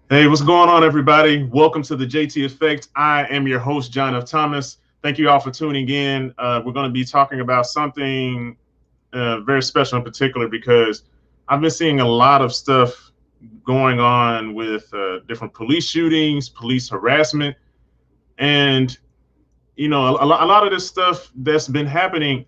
Hey, what's going on, everybody? Welcome to the JT Effect. I am your host, John F. Thomas. Thank you all for tuning in. We're going to be talking about something very special in particular because I've been seeing a lot of stuff going on with different police shootings, police harassment, and a lot of this stuff that's been happening.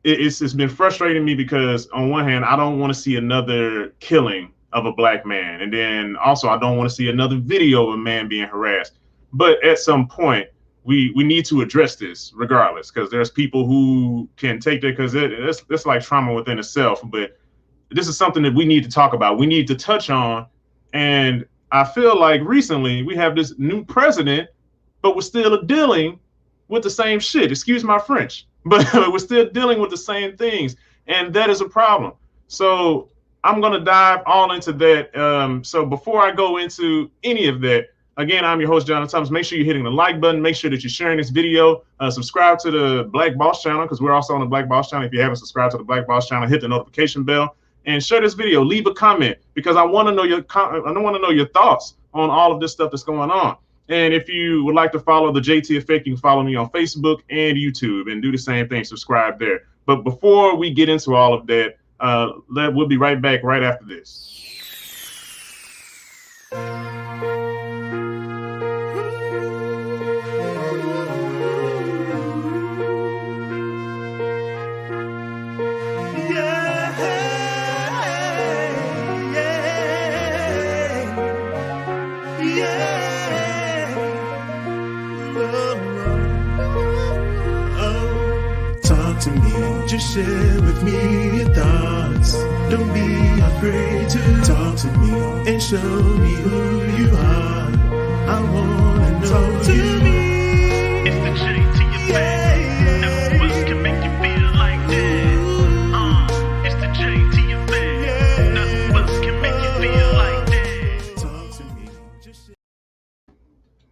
It's been frustrating me because on one hand, I don't want to see another killing of a black man, and then also I don't want to see another video of a man being harassed. But at some point, we need to address this regardless, because there's people who can take that because it's like trauma within itself. But this is something that we need to talk about. We need to touch on, and I feel like recently we have this new president, but we're still dealing with the same shit. Excuse my French, but we're still dealing with the same things, and that is a problem. So I'm gonna dive all into that. So before I go into any of that, again, I'm your host, Jonathan Thomas. Make sure you're hitting the like button. Make sure that you're sharing this video. Subscribe to the Black Boss channel because we're also on the Black Boss channel. If you haven't subscribed to the Black Boss channel, hit the notification bell and share this video. Leave a comment because I want to know your thoughts on all of this stuff that's going on. And if you would like to follow the JT Effect, you can follow me on Facebook and YouTube and do the same thing. Subscribe there. But before we get into all of that, we'll be right back right after this. Just share with me your thoughts. Don't be afraid to talk to me and show me who you are. I wanna know talk to me. It's the JT Effect. Now who else can make you feel like that? It's the JT Effect. Now who else can make you feel like that? Talk to me.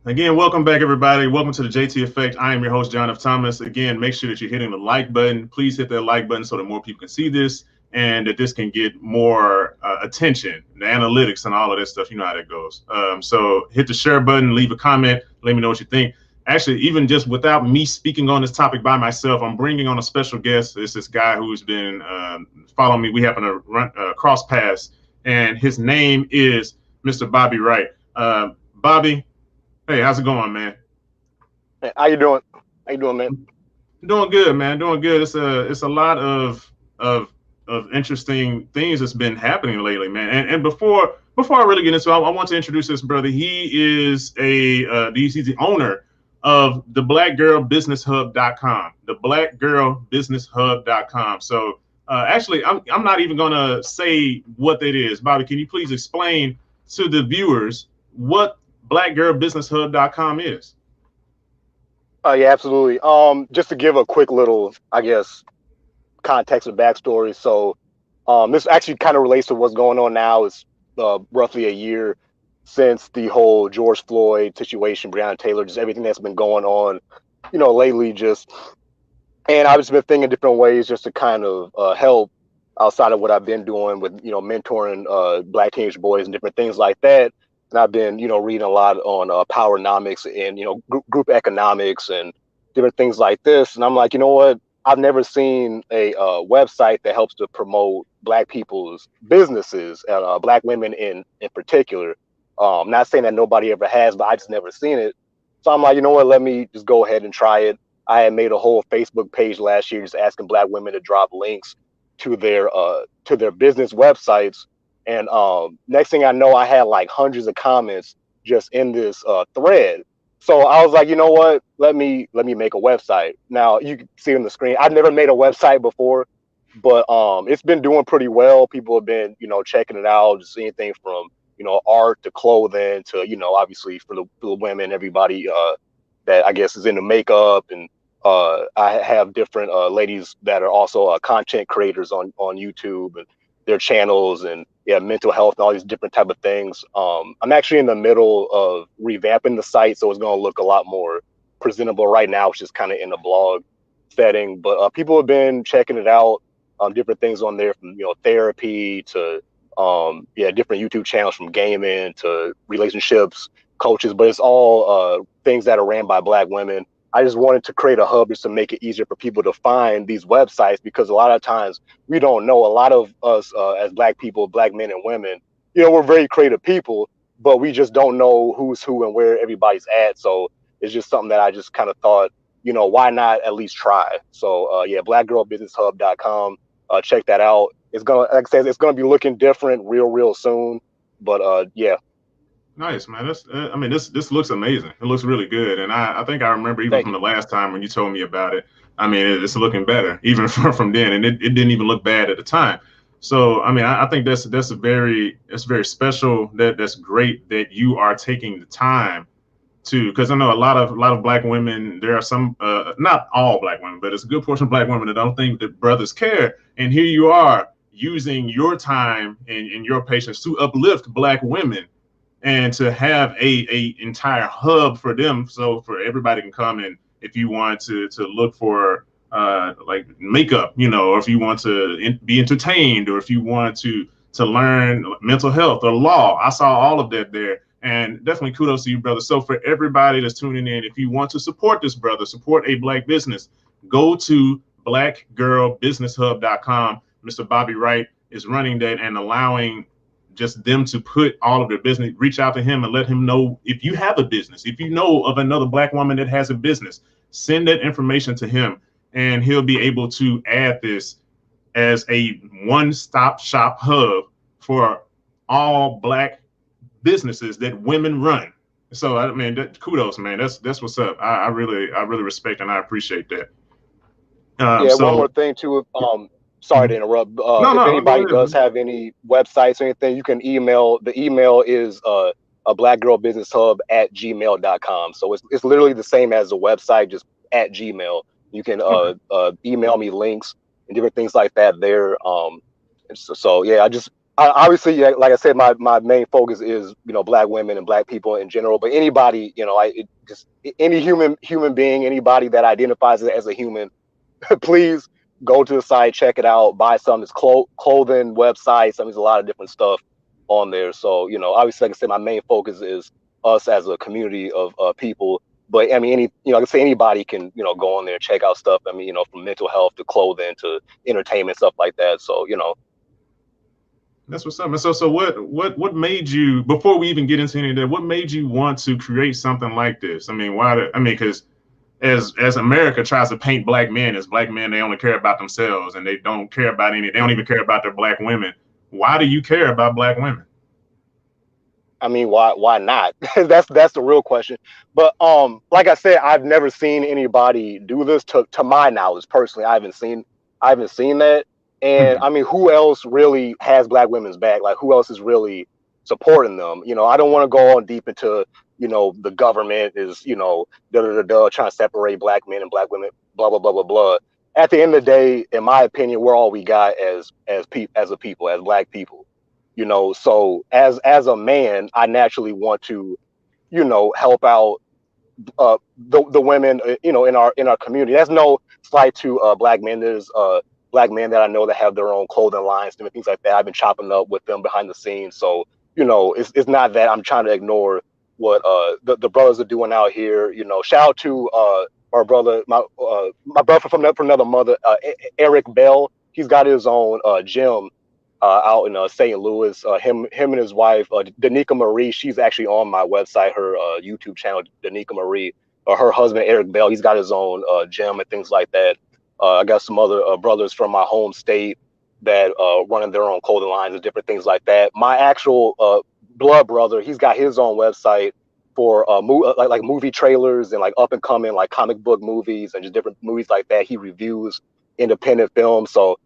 Again, welcome back, everybody. Welcome to the JT Effect. I am your host, John F. Thomas. Again, make sure that you're hitting the like button. Please hit that like button so that more people can see this and that this can get more attention, the analytics and all of this stuff. You know how that goes. So hit the share button, leave a comment, let me know what you think. Actually, even just without me speaking on this topic by myself, I'm bringing on a special guest. It's this guy who's been following me. We happen to run cross paths, and his name is Mr. Bobby Wright. Bobby, hey, how's it going, man? Hey, how you doing? How you doing, man? Doing good, man. Doing good. It's a lot of interesting things that's been happening lately, man. And before I really get into it, I want to introduce this brother. He is he's the owner of the blackgirlbusinesshub.com. The blackgirlbusinesshub.com. So actually, I'm not even gonna say what that is. Bobby, can you please explain to the viewers what blackgirlbusinesshub.com is? Yeah, absolutely. Just to give a quick little, I guess, context or backstory. So, this actually kind of relates to what's going on now. It's roughly a year since the whole George Floyd situation, Breonna Taylor, just everything that's been going on, lately. And I've just been thinking different ways just to kind of help outside of what I've been doing with, mentoring Black teenage boys and different things like that. And I've been, reading a lot on powernomics and, group economics and different things like this. And I'm like, you know what? I've never seen a website that helps to promote Black people's businesses and Black women in particular. Not saying that nobody ever has, but I just never seen it. So I'm like, you know what? Let me just go ahead and try it. I had made a whole Facebook page last year just asking Black women to drop links to their business websites. And next thing I know, I had like hundreds of comments just in this thread. So I was like, you know what? Let me make a website. Now you can see on the screen. I've never made a website before, but it's been doing pretty well. People have been, checking it out. Just anything from art to clothing to obviously for the women, everybody that I guess is into makeup, and I have different ladies that are also content creators on YouTube and their channels, and mental health and all these different type of things. I'm actually in the middle of revamping the site, so it's going to look a lot more presentable right now. It's just kind of in a blog setting, but people have been checking it out. Different things on there from therapy to different YouTube channels from gaming to relationships, coaches, but it's all things that are ran by Black women. I just wanted to create a hub just to make it easier for people to find these websites, because a lot of times we don't know. A lot of us as Black people, Black men and women, we're very creative people, but we just don't know who's who and where everybody's at. So it's just something that I just kind of thought, why not at least try? So blackgirlbusinesshub.com. Check that out. It's gonna, like I said, it's gonna be looking different real soon. But yeah. Nice, man. This looks amazing. It looks really good, and I think I remember even from the last time when you told me about it. I mean, it's looking better even from then, and it didn't even look bad at the time. So I mean, I think that's very special. That's great that you are taking the time to, because I know a lot of Black women. There are some, not all Black women, but it's a good portion of Black women that don't think that brothers care, and here you are using your time and your patience to uplift Black women, and to have a entire hub for them, so for everybody can come in if you want to look for like makeup, or if you want to be entertained, or if you want to learn mental health or law. I saw all of that there, and definitely kudos to you, brother. So for everybody that's tuning in, if you want to support this brother, support a Black business, go to blackgirlbusinesshub.com. Mr. Bobby Wright is running that and allowing just them to put all of their business, reach out to him and let him know if you have a business, if you know of another Black woman that has a business, send that information to him, and he'll be able to add this as a one-stop shop hub for all Black businesses that women run. So I mean, kudos, man. That's what's up. I really respect and I appreciate that. One more thing too. Sorry to interrupt. If anybody does have any websites or anything, you can email. The email is a blackgirlbusinesshub@gmail.com. So it's literally the same as the website, just at Gmail. You can email me links and different things like that there. Obviously, like I said, my main focus is Black women and Black people in general. But anybody, any human being, anybody that identifies as a human, please go to the site, check it out, buy some. It's clothing, websites. There's a lot of different stuff on there. So, obviously, like I said, my main focus is us as a community of people. But I mean, like I say, anybody can, go on there and check out stuff. I mean, from mental health to clothing to entertainment, stuff like that. So, That's what's up. So what made you, before we even get into any of that, what made you want to create something like this? I mean, because as America tries to paint Black men as Black men, they only care about themselves and they don't care about they don't even care about their Black women. Why do you care about Black women? I mean, why not? that's the real question. But like I said, I've never seen anybody do this to my knowledge personally. I haven't seen that. And I mean, who else really has Black women's back? Like, who else is really supporting them? I don't want to go on deep into the government is, trying to separate Black men and Black women, blah, blah, blah, blah, blah. At the end of the day, in my opinion, we're all we got as a people, as Black people, so as a man, I naturally want to, help out the women, in our community. There's no slight to Black men. There's Black men that I know that have their own clothing lines and things like that. I've been chopping up with them behind the scenes. So, it's not that I'm trying to ignore what the brothers are doing out here. Shout out to our brother, my brother from another mother, Eric Bell. He's got his own gym out in St. Louis. Him and his wife, Danica Marie. She's actually on my website. Her YouTube channel, Danica Marie. Her husband, Eric Bell. He's got his own gym and things like that. I got some other brothers from my home state that running their own clothing lines and different things like that. My actual blood brother, he's got his own website for like movie trailers and like up and coming like comic book movies and just different movies like that. He reviews independent films. So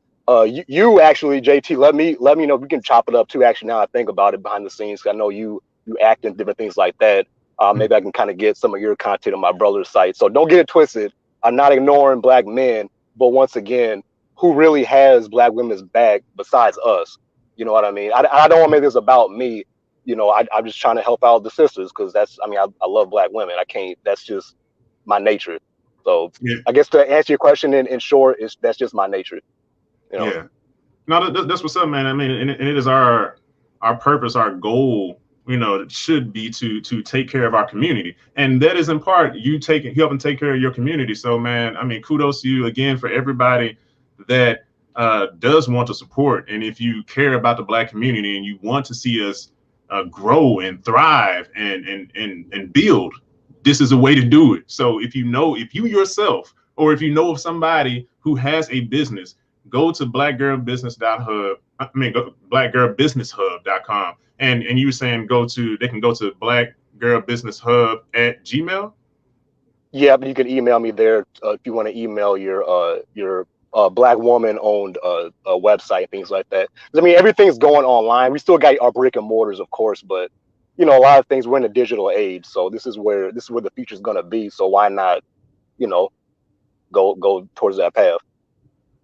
you actually, JT, let me know if we can chop it up too. Actually, now I think about it behind the scenes, I know you act in different things like that. Maybe I can kind of get some of your content on my brother's site. So don't get it twisted. I'm not ignoring Black men. But once again, who really has Black women's back besides us? You know what I mean? I don't want to make this about me. I'm just trying to help out the sisters because I love Black women. That's just my nature. So yeah. I guess to answer your question in short, that's just my nature. Yeah. No, that's what's up, man. I mean, and it is our purpose, our goal. It should be to take care of our community, and that is in part you helping take care of your community. So, man, I mean, kudos to you again for everybody that does want to support, and if you care about the Black community and you want to see us grow and thrive and build, this is a way to do it. So if you yourself, or if you know of somebody who has a business, go to blackgirlbusinesshub.com. And you were saying they can go to Black Girl Business Hub at Gmail. Yeah, but you can email me there if you want to email your Black woman owned website, things like that. I mean, everything's going online. We still got our brick and mortars, of course, but a lot of things, we're in a digital age, so this is where the future's gonna be. So why not, go towards that path?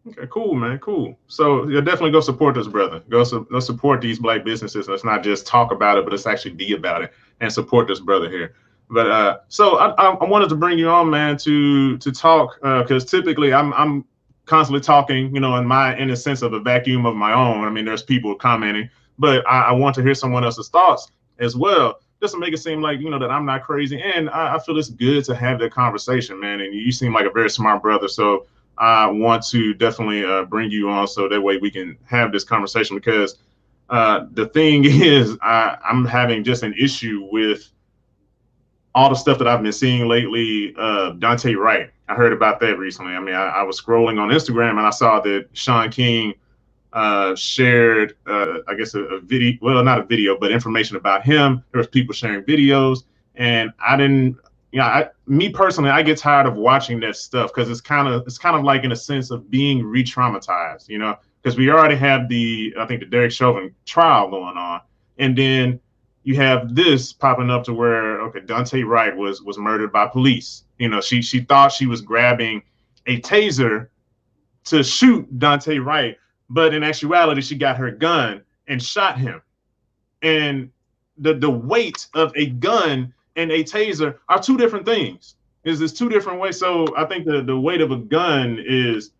Okay, cool, man, cool. So you'll definitely go support this brother. Go support these Black businesses. Let's not just talk about it, but let's actually be about it and support this brother here. But so I wanted to bring you on, man, to talk because typically I'm constantly talking, in a sense of a vacuum of my own. I mean, there's people commenting, but I want to hear someone else's thoughts as well, just to make it seem like, that I'm not crazy. And I feel it's good to have that conversation, man. And you seem like a very smart brother. So I want to definitely bring you on so that way we can have this conversation, because the thing is, I'm having just an issue with all the stuff that I've been seeing lately. Daunte Wright, I heard about that recently. I mean, I was scrolling on Instagram and I saw that Shaun King shared, I guess, a video, well, not a video, but information about him. There was people sharing videos, and I didn't, me personally, I get tired of watching that stuff, because it's kind of like in a sense of being re-traumatized, because we already have I think the Derek Chauvin trial going on, and then you have this popping up to where, okay, Daunte Wright was murdered by police. She thought she was grabbing a taser to shoot Daunte Wright, but in actuality, she got her gun and shot him. And the weight of a gun and a taser are two different things. There's two different ways. So I think the weight of a gun is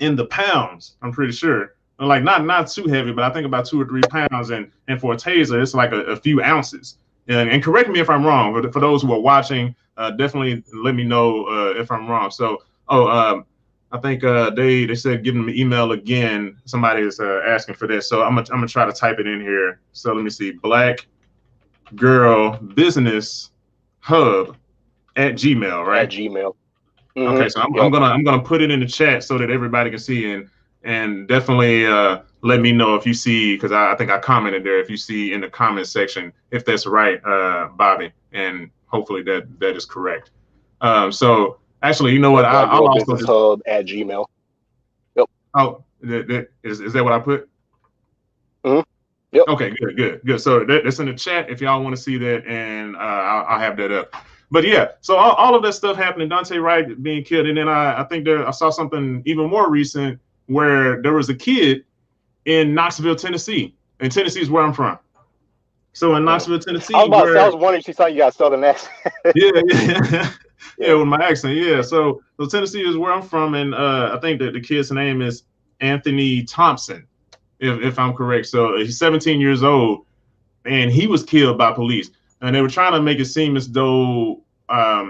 in the pounds, I'm pretty sure. Like not too heavy, but I think about 2 or 3 pounds. And for a taser, it's like a few ounces. And correct me if I'm wrong. But for those who are watching, definitely let me know if I'm wrong. So, I think they said give them an email again. Somebody is asking for this. So I'm gonna try to type it in here. So let me see. Black Girl Business Hub at Gmail, right? At Gmail. Mm-hmm. Okay, so I'm gonna put it in the chat so that everybody can see, and definitely let me know if you see, because I think I commented there, if you see in the comment section if that's right, Bobby, and hopefully that is correct. So actually, you know what? I'll also just hub at Gmail. Yep. Oh, is that what I put? Mm-hmm. Yep. Okay, good. So that's in the chat if y'all want to see that, and I'll have that up. But yeah, so all of that stuff happening, Daunte Wright being killed, and then I think I saw something even more recent where there was a kid in Knoxville, Tennessee, and Tennessee is where I'm from. So in Knoxville, Tennessee, I was wondering, she thought you got Southern accent. Yeah, with my accent, yeah. So Tennessee is where I'm from, and I think that the kid's name is Anthony Thompson, if I'm correct. So he's 17 years old, and he was killed by police. And they were trying to make it seem as though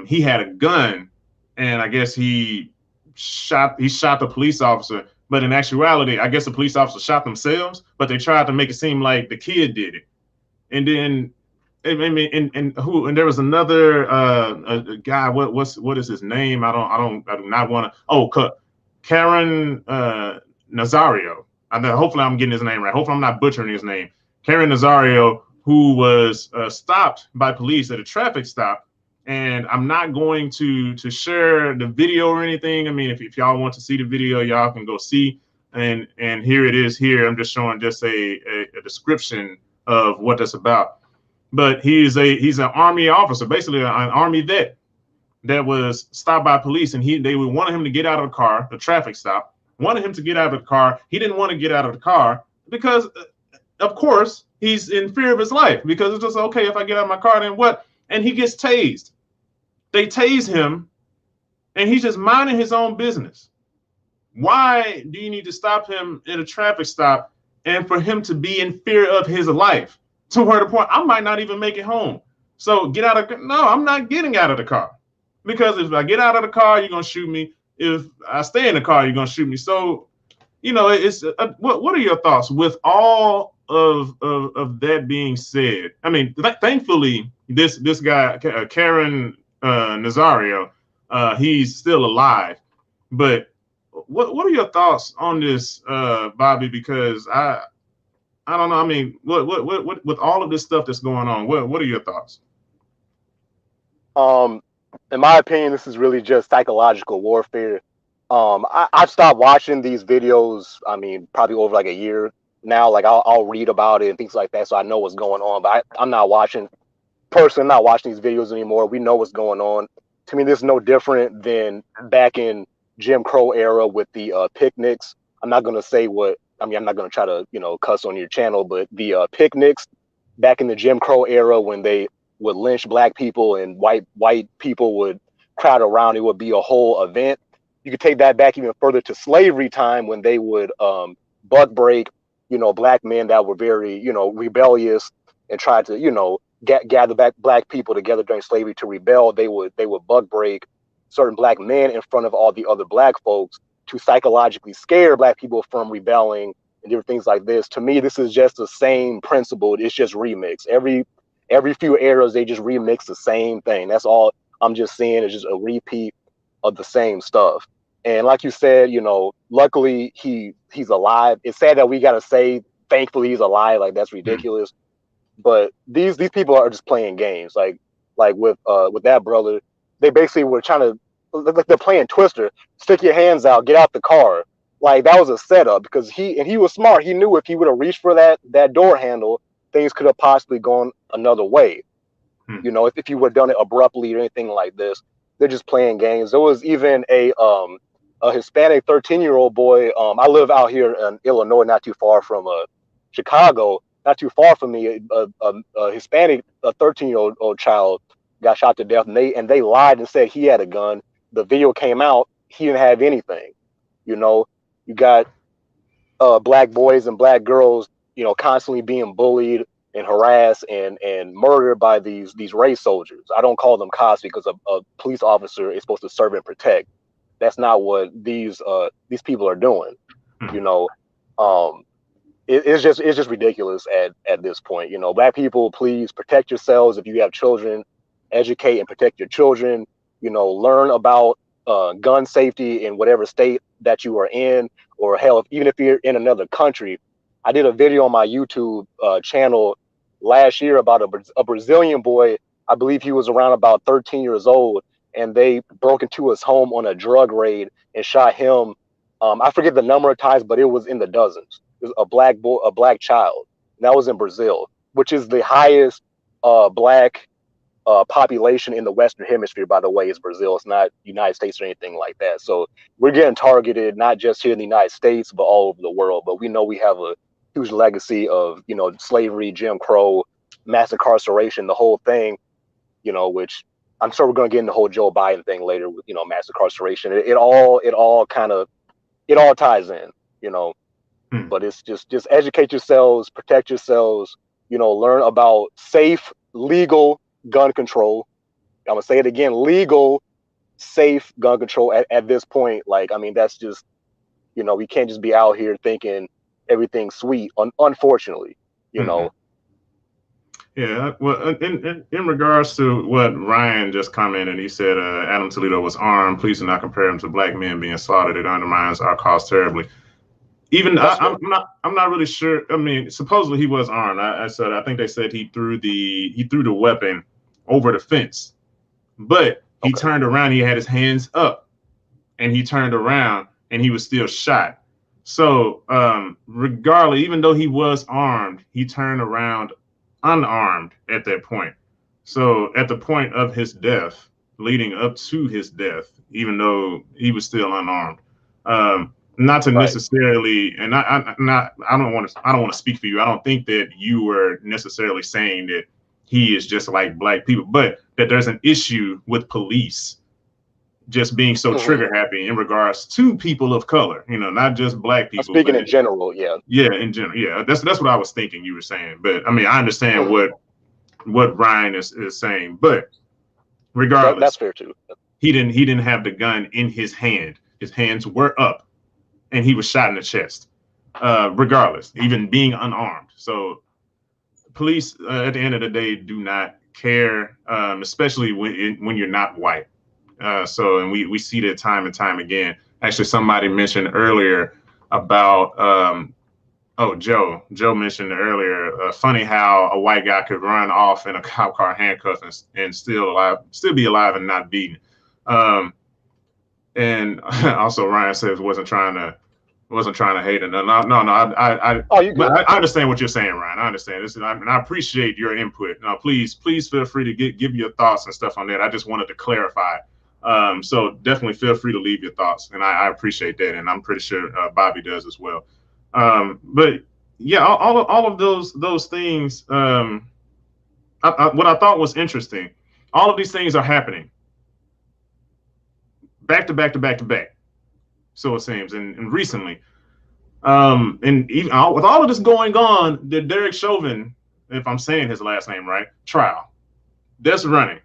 he had a gun, and I guess he shot the police officer. But in actuality, I guess the police officer shot themselves, but they tried to make it seem like the kid did it. And then, and there was another a guy. What is his name? I do not want to. Oh, Karen Nazario. Hopefully I'm getting his name right. Hopefully I'm not butchering his name. Karen Nazario, who was stopped by police at a traffic stop. And I'm not going to share the video or anything. I mean, if y'all want to see the video, y'all can go see. And here it is here. I'm just showing just a description of what that's about. But he's an Army officer, basically an Army vet that was stopped by police. And they wanted him to get out of the car, the traffic stop, wanted him to get out of the car. He didn't want to get out of the car because, of course, he's in fear of his life, because it's just, okay, if I get out of my car, then what? And he gets tased. They tase him, and he's just minding his own business. Why do you need to stop him in a traffic stop and for him to be in fear of his life to where the point I might not even make it home? So get out of no, I'm not getting out of the car, because if I get out of the car, you're gonna shoot me. If I stay in the car, you're gonna shoot me. So, it's what are your thoughts with all of that being said? I mean, thankfully, this guy Karen Nazario, he's still alive. But what are your thoughts on this, Bobby? Because I don't know. I mean, what with all of this stuff that's going on, what are your thoughts? In my opinion, this is really just psychological warfare. I've stopped watching these videos. I mean, probably over like a year now. Like I'll read about it and things like that, so I know what's going on. But I'm not watching. Personally, I'm not watching these videos anymore. We know what's going on. To me, this is no different than back in Jim Crow era with the picnics. I'm not gonna say what. I mean, I'm not gonna try to cuss on your channel, but the picnics back in the Jim Crow era when they would lynch black people and white people would crowd around. It would be a whole event. You could take that back even further to slavery time when they would buck break, black men that were very, rebellious and tried to, gather back black people together during slavery to rebel. They would buck break certain black men in front of all the other black folks to psychologically scare black people from rebelling and different things like this. To me, this is just the same principle. It's just remix. Every few eras, they just remix the same thing. That's all I'm just seeing is just a repeat of the same stuff. And like you said, luckily he's alive. It's sad that we got to say, thankfully he's alive. Like, that's ridiculous. But these people are just playing games. Like with that brother, they basically were trying to, like they're playing Twister. Stick your hands out, get out the car. Like, that was a setup because he was smart. He knew if he would have reached for that door handle, things could have possibly gone another way. If you would have done it abruptly or anything like this. They're just playing games. There was even a Hispanic 13-year-old boy. I live out here in Illinois, not too far from Chicago, not too far from me. A Hispanic 13-year-old child got shot to death, and they lied and said he had a gun. The video came out, he didn't have anything. You got black boys and black girls, constantly being bullied and harassed and murdered by these race soldiers. I don't call them cops because a police officer is supposed to serve and protect. That's not what these people are doing. It's just ridiculous at this point. Black people, please protect yourselves. If you have children, educate and protect your children. Learn about gun safety in whatever state that you are in, or hell, even if you're in another country. I did a video on my YouTube channel last year about a Brazilian boy. I believe he was around about 13 years old, and they broke into his home on a drug raid and shot him. I forget the number of times, but it was in the dozens. It was a black child. And that was in Brazil, which is the highest black population in the Western Hemisphere, by the way, is Brazil. It's not United States or anything like that. So we're getting targeted, not just here in the United States, but all over the world. But we know we have a huge legacy of, slavery, Jim Crow, mass incarceration, the whole thing, which I'm sure we're going to get into the whole Joe Biden thing later with, mass incarceration. It all ties in, but it's just educate yourselves, protect yourselves, learn about safe, legal gun control. I'm gonna say it again, legal, safe gun control at this point. Like, I mean, that's just, we can't just be out here thinking everything's sweet, unfortunately, Yeah, well, in regards to what Ryan just commented, he said Adam Toledo was armed. Please do not compare him to black men being slaughtered. It undermines our cause terribly. Even I'm not really sure. I mean, supposedly he was armed. I think they said he threw the weapon over the fence, but he turned around. He had his hands up, and he turned around, and he was still shot. So regardless, even though he was armed, he turned around unarmed at that point. So at the point of his death, leading up to his death, even though he was still unarmed, not to necessarily, and I don't want to speak for you. I don't think that you were necessarily saying that he is just like black people, but that there's an issue with police just being so trigger happy in regards to people of color, not just black people. Speaking in general, yeah. Yeah, in general, yeah. That's what I was thinking you were saying. But I mean, I understand what Ryan is saying. But regardless, that's fair too. He didn't have the gun in his hand. His hands were up, and he was shot in the chest. Regardless, even being unarmed. So police, at the end of the day, do not care, especially when you're not white. And we see that time and time again. Actually, somebody mentioned earlier about Joe mentioned earlier. Funny how a white guy could run off in a cop car handcuffed and still be alive and not beaten. And also Ryan says wasn't trying to hate it. No. I understand what you're saying, Ryan. I understand this, and I appreciate your input. Now, please feel free to give your thoughts and stuff on that. I just wanted to clarify. So definitely feel free to leave your thoughts, and I appreciate that, and I'm pretty sure Bobby does as well. But yeah, all of those things. What I thought was interesting. All of these things are happening back to back to back to back. So it seems, and recently, and even with all of this going on, the Derek Chauvin, if I'm saying his last name right, trial, that's running,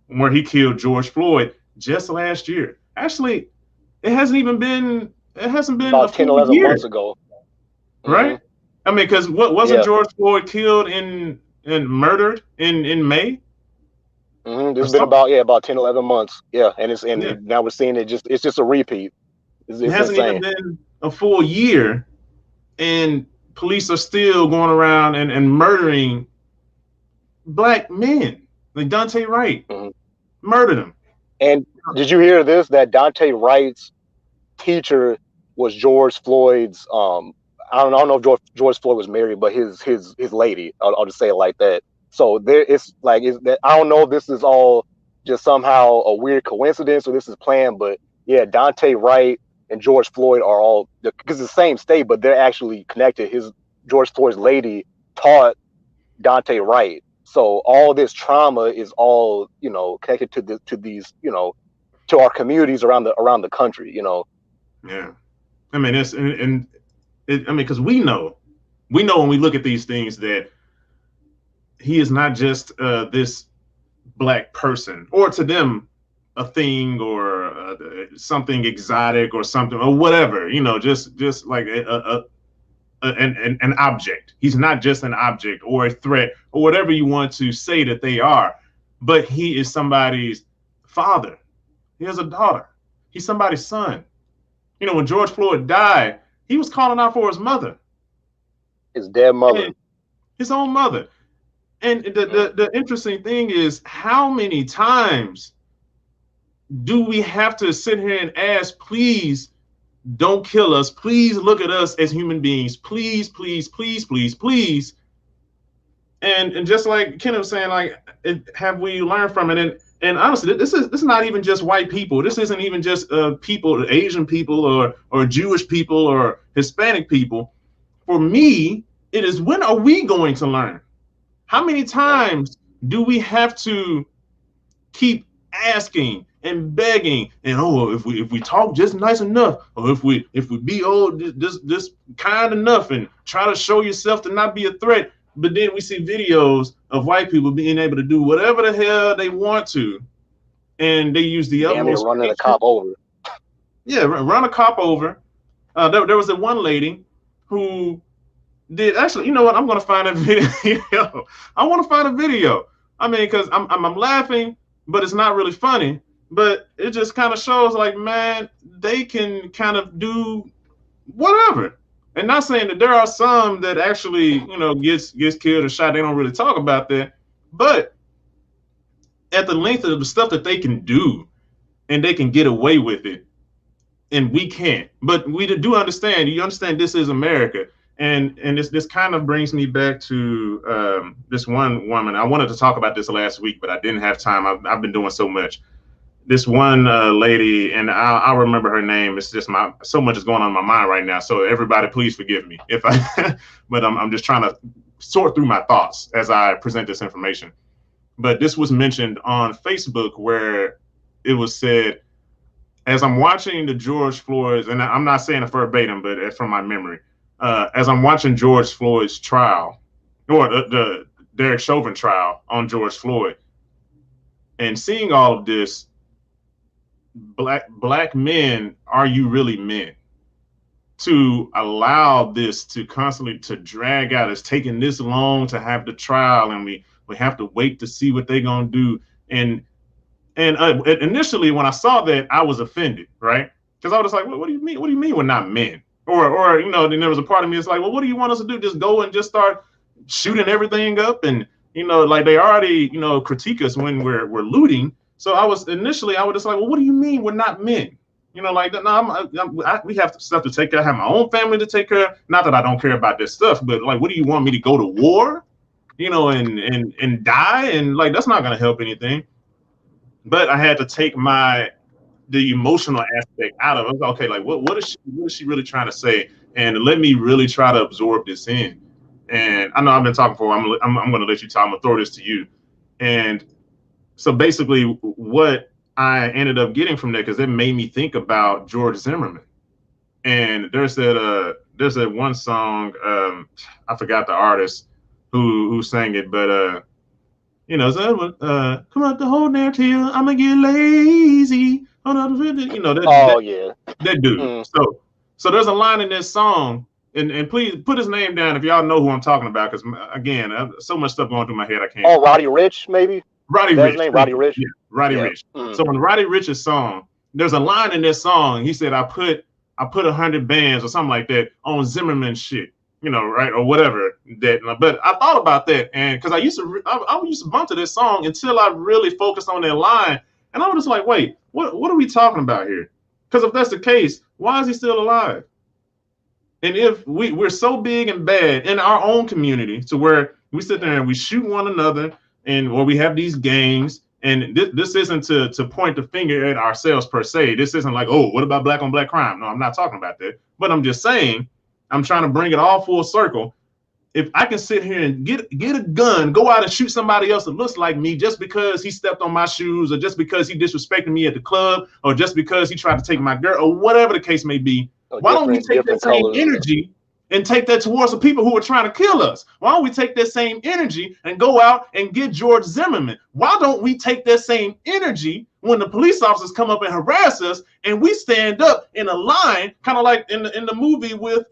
where he killed George Floyd just last year. Actually, it hasn't been about 10, 11 months ago, right? I mean, because wasn't George Floyd killed and murdered in May? This has been about 10, 11 months. Yeah, and now we're seeing it's just a repeat. It hasn't even been a full year, and police are still going around and murdering black men. Like Daunte Wright murdered him. And did you hear this? That Daunte Wright's teacher was George Floyd's. I don't know if George Floyd was married, but his lady. I'll just say it like that. So I don't know if this is all just somehow a weird coincidence or this is planned, but yeah, Daunte Wright and George Floyd are all, because it's the same state, but they're actually connected. George Floyd's lady taught Daunte Wright. So all this trauma is all, connected to these, to our communities around the country, Yeah. I mean, because we know when we look at these things that he is not just this black person, or to them a thing or something exotic or something or whatever, just like an object. He's not just an object or a threat or whatever you want to say that they are, but he is somebody's father. He has a daughter. He's somebody's son. When George Floyd died, he was calling out for his mother. His dead mother. His own mother. And the interesting thing is, how many times do we have to sit here and ask, please don't kill us. Please look at us as human beings. Please, please, please, please, please. And just like Ken was saying, have we learned from it? And honestly, this is not even just white people. This isn't even just people, Asian people or Jewish people or Hispanic people. For me, it is, when are we going to learn? How many times do we have to keep asking and begging, and if we talk just nice enough, or if we be this kind enough and try to show yourself to not be a threat, but then we see videos of white people being able to do whatever the hell they want to, and they use the utmost. Running a cop over. Yeah, run a cop over. There was a one lady who did, actually, you know what? I'm gonna find a video. I want to find a video. I mean, because I'm laughing, but it's not really funny. But it just kind of shows, like, man, they can kind of do whatever. And not saying that there are some that actually, gets killed or shot. They don't really talk about that. But at the length of the stuff that they can do, and they can get away with it, and we can't. But we do understand. You understand this is America. And this kind of brings me back to this one woman. I wanted to talk about this last week, but I didn't have time. I've been doing so much. This one lady, and I'll remember her name. It's just so much is going on in my mind right now. So everybody, please forgive me if but I'm just trying to sort through my thoughts as I present this information. But this was mentioned on Facebook, where it was said, as I'm watching the George Floyd's, and I'm not saying it verbatim, but it's from my memory. As I'm watching George Floyd's trial, or the Derek Chauvin trial on George Floyd, and seeing all of this, black men, are you really men to allow this to constantly to drag out? It's taking this long to have the trial, and we have to wait to see what they're gonna do. And initially, when I saw that, I was offended, right? Because I was like, what do you mean? What do you mean we're not men? Or then there was a part of me that's like, well, what do you want us to do? Just go and just start shooting everything up? And like they already critique us when we're looting. So I was just like, well, what do you mean we're not men? Like no, we have stuff to take care of. I have my own family to take care of. Not that I don't care about this stuff, but like, what do you want me to go to war? And die? And like, that's not going to help anything. But I had to take the emotional aspect out of it. Okay, like what is she really trying to say? And let me really try to absorb this in. And I know I've been talking for. I'm going to let you talk. I'm going to throw this to you. And so basically, what I ended up getting from that, because it made me think about George Zimmerman. And there's that one song, I forgot the artist who sang it, but come out the whole damn till I'm gonna get lazy. That dude. So there's a line in this song, and please put his name down if y'all know who I'm talking about, because again, so much stuff going through my head I can't. Oh, Roddy Ricch, maybe. Roddy Ricch. Roddy Ricch. Yeah, Roddy Ricch. So in Roddy Rich's song, there's a line in this song. He said, I put 100 bands or something like that on Zimmerman shit. Right, or whatever that. But I thought about that, and because I used to bump to this song until I really focused on that line, and I was just like, wait, what are we talking about here? Because if that's the case, why is he still alive? And if we're so big and bad in our own community to where we sit there and we shoot one another, or we have these gangs, and this isn't to point the finger at ourselves per se. This isn't like, oh, what about black on black crime? No, I'm not talking about that. But I'm just saying, I'm trying to bring it all full circle. If I can sit here and get a gun, go out and shoot somebody else that looks like me just because he stepped on my shoes, or just because he disrespected me at the club, or just because he tried to take my girl, or whatever the case may be, why don't we take that same energy and take that towards the people who are trying to kill us? Why don't we take that same energy and go out and get George Zimmerman? Why don't we take that same energy when the police officers come up and harass us, and we stand up in a line, kind of like in the movie with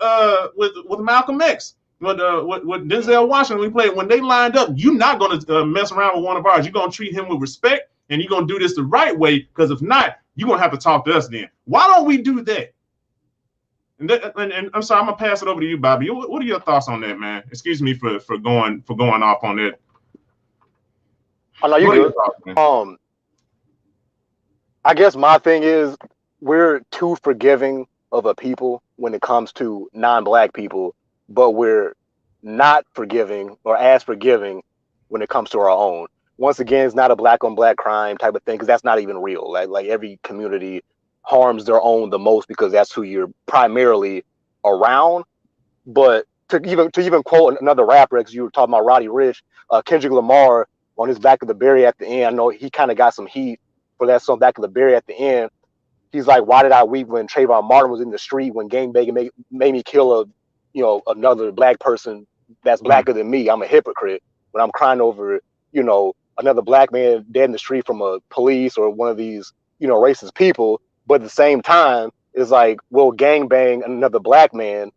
Malcolm X, with Denzel Washington we played, when they lined up? You're not going to mess around with one of ours. You're going to treat him with respect, and you're going to do this the right way, because if not, you're going to have to talk to us then. Why don't we do that? And I'm sorry, I'm gonna pass it over to you, Bobby. What are your thoughts on that, man? Excuse me for going off on that. I know you're good. I guess my thing is, we're too forgiving of a people when it comes to non-black people, but we're not forgiving or as forgiving when it comes to our own. Once again, it's not a black on black crime type of thing, because that's not even real. Like every community harms their own the most, because that's who you're primarily around. But to even quote another rapper, because you were talking about Roddy Ricch, Kendrick Lamar, on his Back of the Berry at the end, I know he kind of got some heat for that song Back of the Berry at the end. He's like, why did I weep when Trayvon Martin was in the street, when gangbanging made me kill another black person that's blacker than me? I'm a hypocrite when I'm crying over another black man dead in the street from a police or one of these racist people. But at the same time, it's like, we'll gangbang another black man.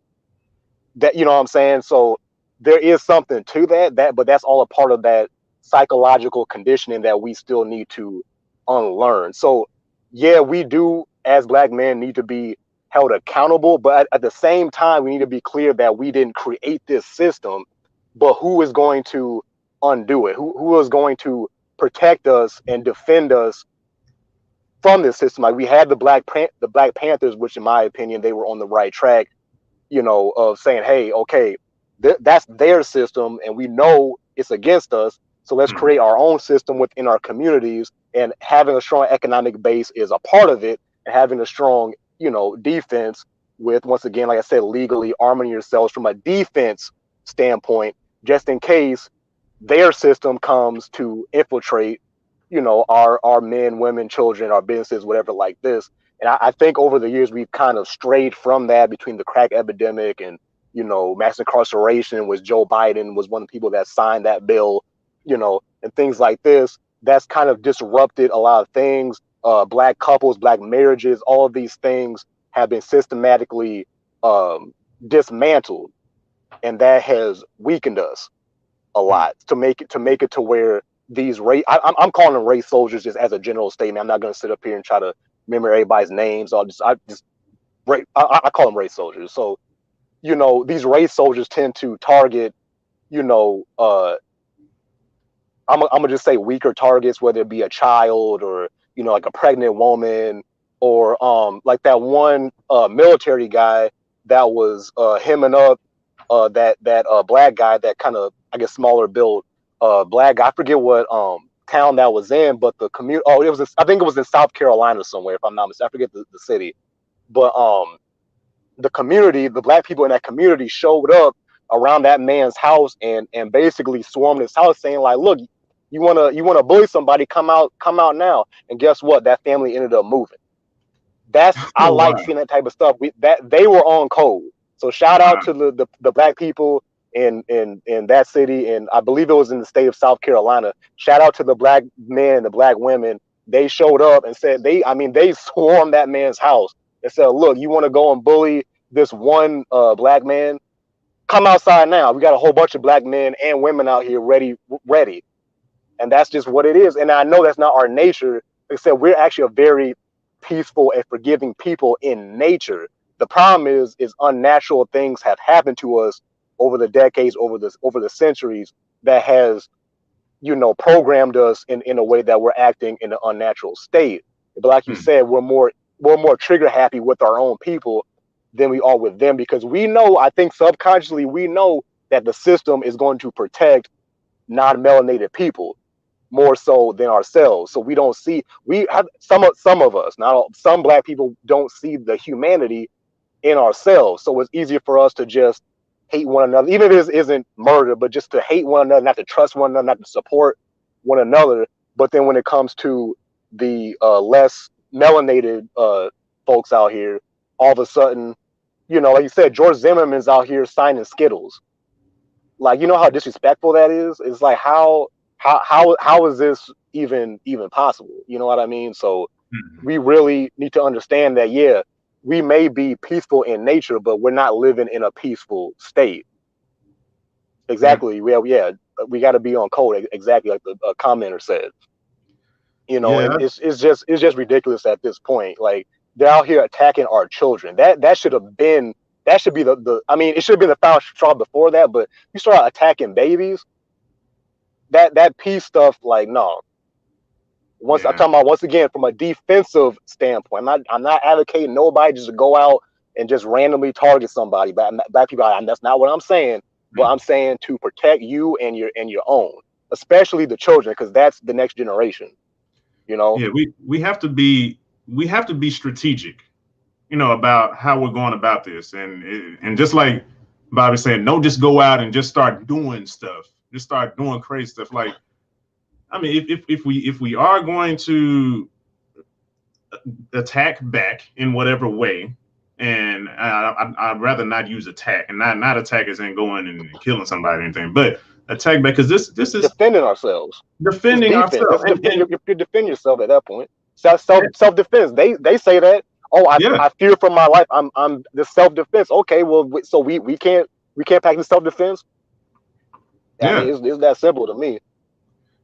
That, you know what I'm saying? So there is something to that, but that's all a part of that psychological conditioning that we still need to unlearn. So yeah, we do as black men need to be held accountable, but at the same time, we need to be clear that we didn't create this system, but who is going to undo it? Who is going to protect us and defend us from this system? Like, we had the Black Panthers, which in my opinion, they were on the right track, of saying, hey, okay, that's their system, and we know it's against us, so let's create our own system within our communities. And having a strong economic base is a part of it, and having a strong, defense with, once again, like I said, legally arming yourselves from a defense standpoint, just in case their system comes to infiltrate, our men, women, children, our businesses, whatever like this. And I think over the years we've kind of strayed from that between the crack epidemic and, you know, mass incarceration, was Joe Biden was one of the people that signed that bill, you know, and things like this. That's kind of disrupted a lot of things. Black couples, black marriages, all of these things have been systematically dismantled, and that has weakened us a lot to make it to where these race, I'm calling them race soldiers just as a general statement. I'm not going to sit up here and try to remember everybody's names. I call them race soldiers. So, you know, these race soldiers tend to target, you know, I'm gonna just say weaker targets, whether it be a child or, you know, like a pregnant woman, or like that one military guy that was hemming up that black guy, that kind of, I guess, smaller built black guy. I forget what town that was in, but the community. Oh, I think it was in South Carolina somewhere, if I'm not mistaken. I forget the city, but the community, the black people in that community showed up around that man's house and basically swarmed his house, saying like, "Look, you wanna bully somebody? Come out now!" And guess what? That family ended up moving. I like seeing that type of stuff. They were on code. So shout out to the black people in that city, and I believe it was in the state of South Carolina. Shout out to the black men and the black women. They showed up and said they swarmed that man's house and said, "Look, you want to go and bully this one black man? Come outside now. We got a whole bunch of black men and women out here ready." And that's just what it is. And I know that's not our nature. Except we're actually a very peaceful and forgiving people in nature. The problem is unnatural things have happened to us over the decades, over the centuries, that has, you know, programmed us in a way that we're acting in an unnatural state. But like you said, we're more trigger happy with our own people than we are with them, because we know, I think subconsciously we know that the system is going to protect non-melanated people more so than ourselves. So we don't see, some of us, not all, some black people don't see the humanity in ourselves. So it's easier for us to just hate one another, even if it isn't murder, but just to hate one another, not to trust one another, not to support one another. But then when it comes to the less melanated folks out here, all of a sudden, you know, like you said, George Zimmerman's out here signing Skittles. Like, you know how disrespectful that is? It's like, how is this even possible? You know what I mean? So we really need to understand that, yeah, we may be peaceful in nature, but we're not living in a peaceful state. Exactly. Yeah, we got to be on code. Exactly like the commenter said. You know, and it's just ridiculous at this point. Like, they're out here attacking our children. That should be the I mean, it should have been the foul straw before that, but you start attacking babies. That peace stuff, like, no. I'm talking about, once again, from a defensive standpoint. I'm not advocating nobody just to go out and just randomly target somebody. But black people, that's not what I'm saying. But I'm saying to protect you and your own, especially the children, because that's the next generation. You know. Yeah, we have to be strategic, you know, about how we're going about this, and just like Bobby said, don't just go out and just start doing stuff. Just start doing crazy stuff. Like, I mean, if we are going to attack back in whatever way, and I'd rather not use attack, and not attack as in going and killing somebody or anything, but attack back, because this is defending ourselves. Defending ourselves. You defend yourself at that point. Self defense. They say that. Oh, I fear for my life. I'm the self defense. Okay, well, so we can't practice self defense. Yeah, I mean, it's that simple to me.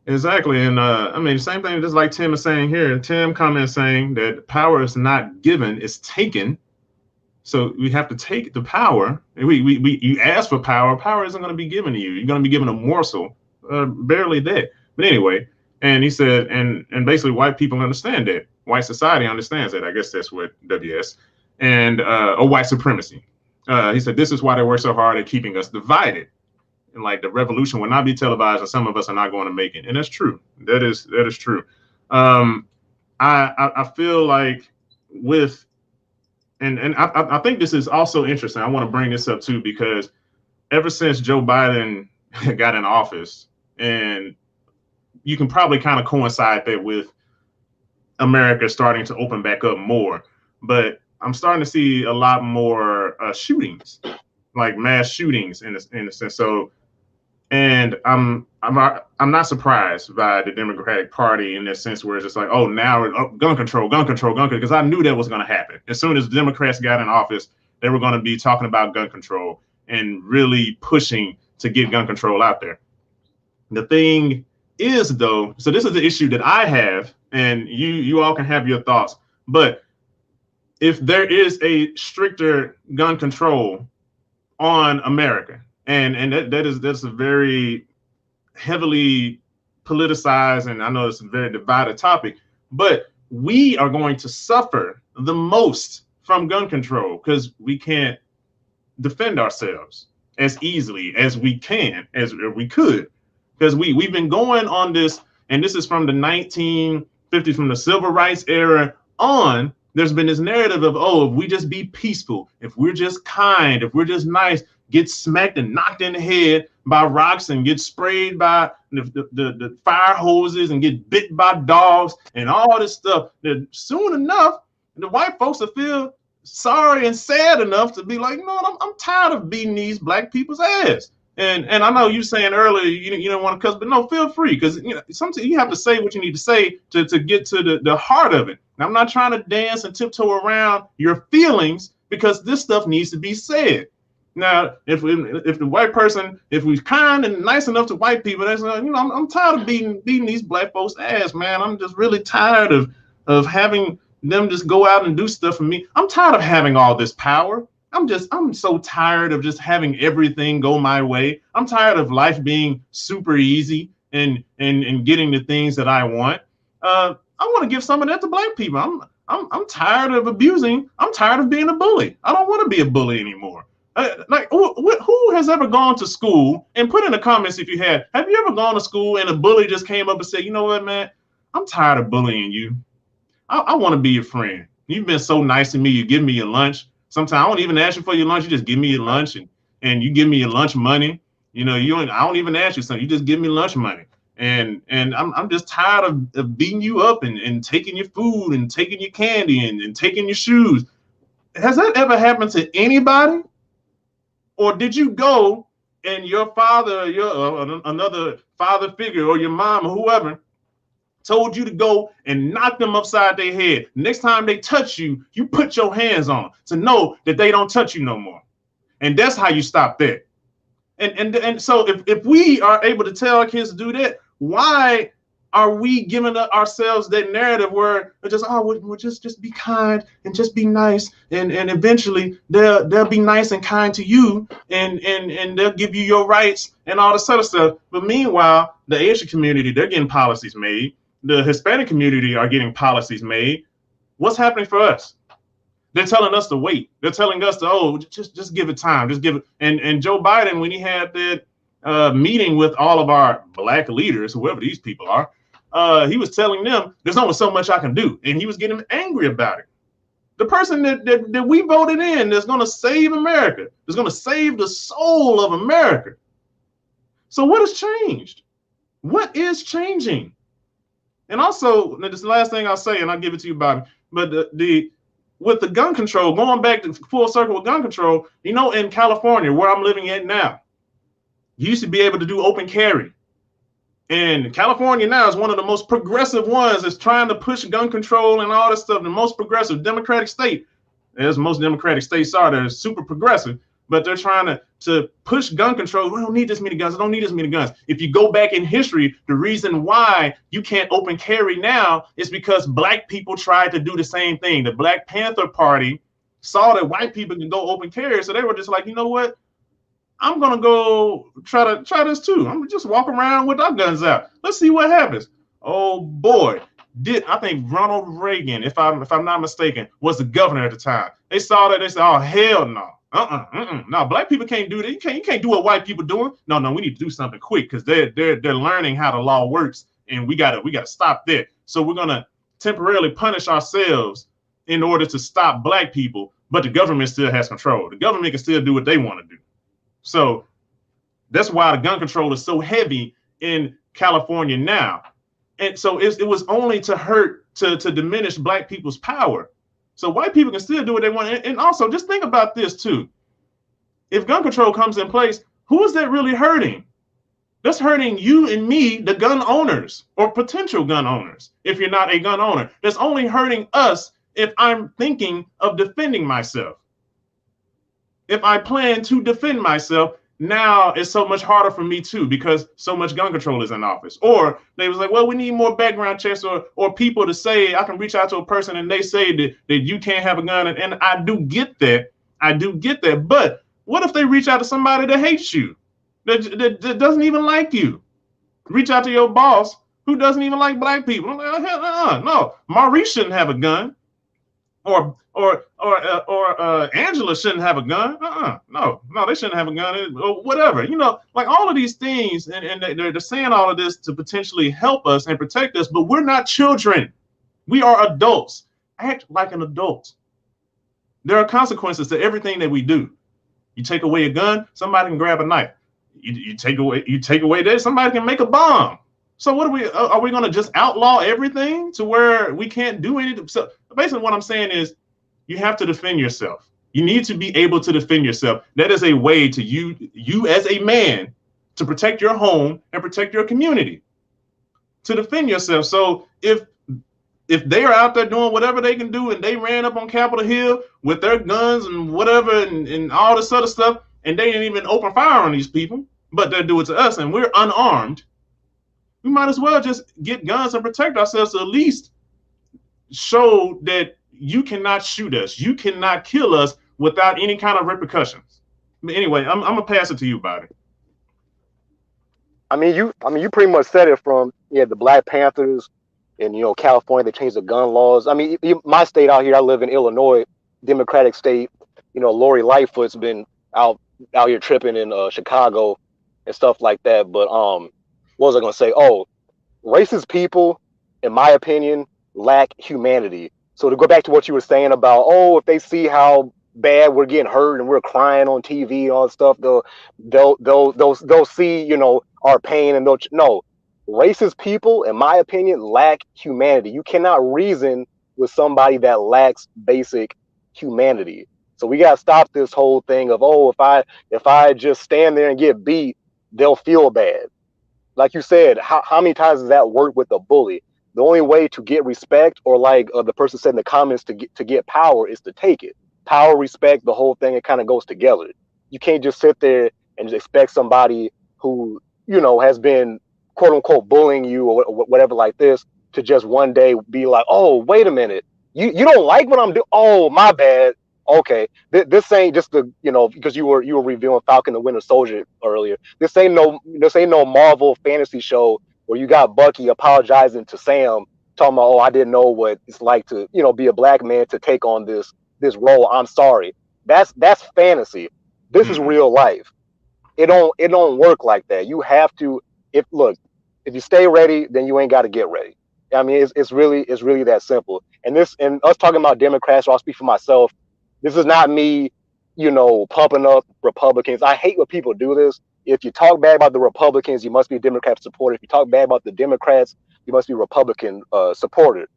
Exactly. And I mean, same thing, just like Tim is saying here. Tim comments saying that power is not given, it's taken. So we have to take the power. You ask for power. Power isn't going to be given to you. You're going to be given a morsel, barely that. But anyway, and he said, and basically white people understand that. White society understands that. I guess that's what WS. And or white supremacy. He said, this is why they work so hard at keeping us divided. And like, the revolution will not be televised, and some of us are not going to make it. And that's true. That is true. I feel like with, and I think this is also interesting. I want to bring this up too, because ever since Joe Biden got in office, and you can probably kind of coincide that with America starting to open back up more. but I'm starting to see a lot more shootings, like mass shootings in a sense. So, and I'm not surprised by the Democratic Party in that sense, where it's just like, oh, now gun control, because I knew that was going to happen. As soon as the Democrats got in office, they were going to be talking about gun control and really pushing to get gun control out there. The thing is, though, so this is the issue that I have, and you all can have your thoughts, but if there is a stricter gun control on America, and that's a very heavily politicized, and I know it's a very divided topic, but we are going to suffer the most from gun control because we can't defend ourselves as easily as we can, as we could, because we've been going on this, and this is from the 1950s, from the civil rights era on. There's been this narrative of, oh, if we just be peaceful, if we're just kind, if we're just nice, get smacked and knocked in the head by rocks and get sprayed by the fire hoses and get bit by dogs and all this stuff, that soon enough, the white folks will feel sorry and sad enough to be like, no, I'm tired of beating these black people's ass. And I know you saying earlier you don't want to cuss, but no, feel free, because sometimes you have to say what you need to say to get to the heart of it. Now, I'm not trying to dance and tiptoe around your feelings, because this stuff needs to be said. Now, if the white person, if we're kind and nice enough to white people, that's I'm tired of beating these black folks' ass, man. I'm just really tired of having them just go out and do stuff for me. I'm tired of having all this power. I'm so tired of just having everything go my way. I'm tired of life being super easy and getting the things that I want. I want to give some of that to black people. I'm tired of abusing. I'm tired of being a bully. I don't want to be a bully anymore. Like, who has ever gone to school, and put in the comments if you have you ever gone to school and a bully just came up and said, you know what, man, I'm tired of bullying you. I want to be your friend. You've been so nice to me. You give me your lunch. Sometimes I don't even ask you for your lunch. You just give me your lunch, and you give me your lunch money. I don't even ask you something. You just give me lunch money. And I'm just tired of beating you up and taking your food and taking your candy and taking your shoes. Has that ever happened to anybody? Or did you go and your father, another father figure, or your mom or whoever told you to go and knock them upside their head? Next time they touch you, you put your hands on to know that they don't touch you no more. And that's how you stop that. And so if we are able to tell our kids to do that, why are we giving ourselves that narrative where we're just, we'll just be kind and just be nice, and eventually they'll be nice and kind to you, and they'll give you your rights and all this other stuff. But meanwhile, the Asian community, they're getting policies made. The Hispanic community are getting policies made. What's happening for us? They're telling us to wait. They're telling us to, just give it time. Just give it. And Joe Biden, when he had that meeting with all of our black leaders, whoever these people are, he was telling them there's only so much I can do. And he was getting angry about it. The person that we voted in that's going to save America, is going to save the soul of America. So what has changed? What is changing? And also, this is the last thing I'll say, and I'll give it to you, Bobby. But with the gun control, going back to full circle with gun control, in California, where I'm living at now, you used to be able to do open carry. And California now is one of the most progressive ones that's trying to push gun control and all this stuff. The most progressive Democratic state, as most Democratic states are, they're super progressive, but they're trying to push gun control. We don't need this many guns. I don't need this many guns. If you go back in history, the reason why you can't open carry now is because black people tried to do the same thing. The Black Panther Party saw that white people can go open carry, so they were just like, you know what? I'm gonna go try this too. I'm gonna just walk around with our guns out. Let's see what happens. Oh boy, I think Ronald Reagan, if I'm not mistaken, was the governor at the time. They saw that, they said, oh hell no. No, black people can't do that. You can't do what white people doing. No, we need to do something quick, because they're learning how the law works, and we gotta stop that. So we're gonna temporarily punish ourselves in order to stop black people, but the government still has control. The government can still do what they want to do. So that's why the gun control is so heavy in California now. And so it was only to diminish black people's power. So white people can still do what they want. And also, just think about this too. If gun control comes in place, who is that really hurting? That's hurting you and me, the gun owners or potential gun owners. If you're not a gun owner, that's only hurting us if I'm thinking of defending myself. If I plan to defend myself, now it's so much harder for me too, because so much gun control is in office. Or they was like, well, we need more background checks or people to say, I can reach out to a person and they say that you can't have a gun. And I do get that. I do get that. But what if they reach out to somebody that hates you, that doesn't even like you? Reach out to your boss who doesn't even like black people. I'm like, no, Maurice shouldn't have a gun. Or Angela shouldn't have a gun. No, they shouldn't have a gun, or whatever. You know, like all of these things, and they're saying all of this to potentially help us and protect us, but we're not children. We are adults. Act like an adult. There are consequences to everything that we do. You take away a gun, somebody can grab a knife. You take away that, somebody can make a bomb. So what are we going to just outlaw everything to where we can't do anything? So basically what I'm saying is you have to defend yourself. You need to be able to defend yourself. That is a way to you as a man to protect your home and protect your community, to defend yourself. So if they are out there doing whatever they can do and they ran up on Capitol Hill with their guns and whatever and all this other stuff, and they didn't even open fire on these people, but they'll do it to us and we're unarmed, we might as well just get guns and protect ourselves to at least show that you cannot shoot us. You cannot kill us without any kind of repercussions. But anyway, I'm gonna pass it to you, Bobby. I mean, you pretty much said it from the Black Panthers in California. They changed the gun laws. I mean, my state out here, I live in Illinois, Democratic state. Lori Lightfoot's been out here tripping in Chicago and stuff like that. But what was I gonna say? Oh, racist people, in my opinion, lack humanity. So to go back to what you were saying about, if they see how bad we're getting hurt and we're crying on TV and all that stuff, they'll see our pain and no. Racist people, in my opinion, lack humanity. You cannot reason with somebody that lacks basic humanity. So we gotta stop this whole thing of if I just stand there and get beat, they'll feel bad. Like you said, how many times does that work with a bully? The only way to get respect, or like the person said in the comments, to get power is to take it. Power, respect, the whole thing, it kind of goes together. You can't just sit there and just expect somebody who has been quote unquote bullying you or whatever like this to just one day be like, oh, wait a minute, you don't like what I'm doing? Oh, my bad. Okay, this ain't just because you were reviewing Falcon the Winter Soldier earlier. This ain't no Marvel fantasy show where you got Bucky apologizing to Sam, talking about, oh, I didn't know what it's like to be a black man to take on this role. I'm sorry. That's fantasy. This is real life. It don't work like that. You have to if you stay ready, then you ain't got to get ready. I mean, it's really that simple. And us talking about Democrats, or I'll speak for myself. This is not me, pumping up Republicans. I hate when people do this. If you talk bad about the Republicans, you must be a Democrat supporter. If you talk bad about the Democrats, you must be Republican supporter.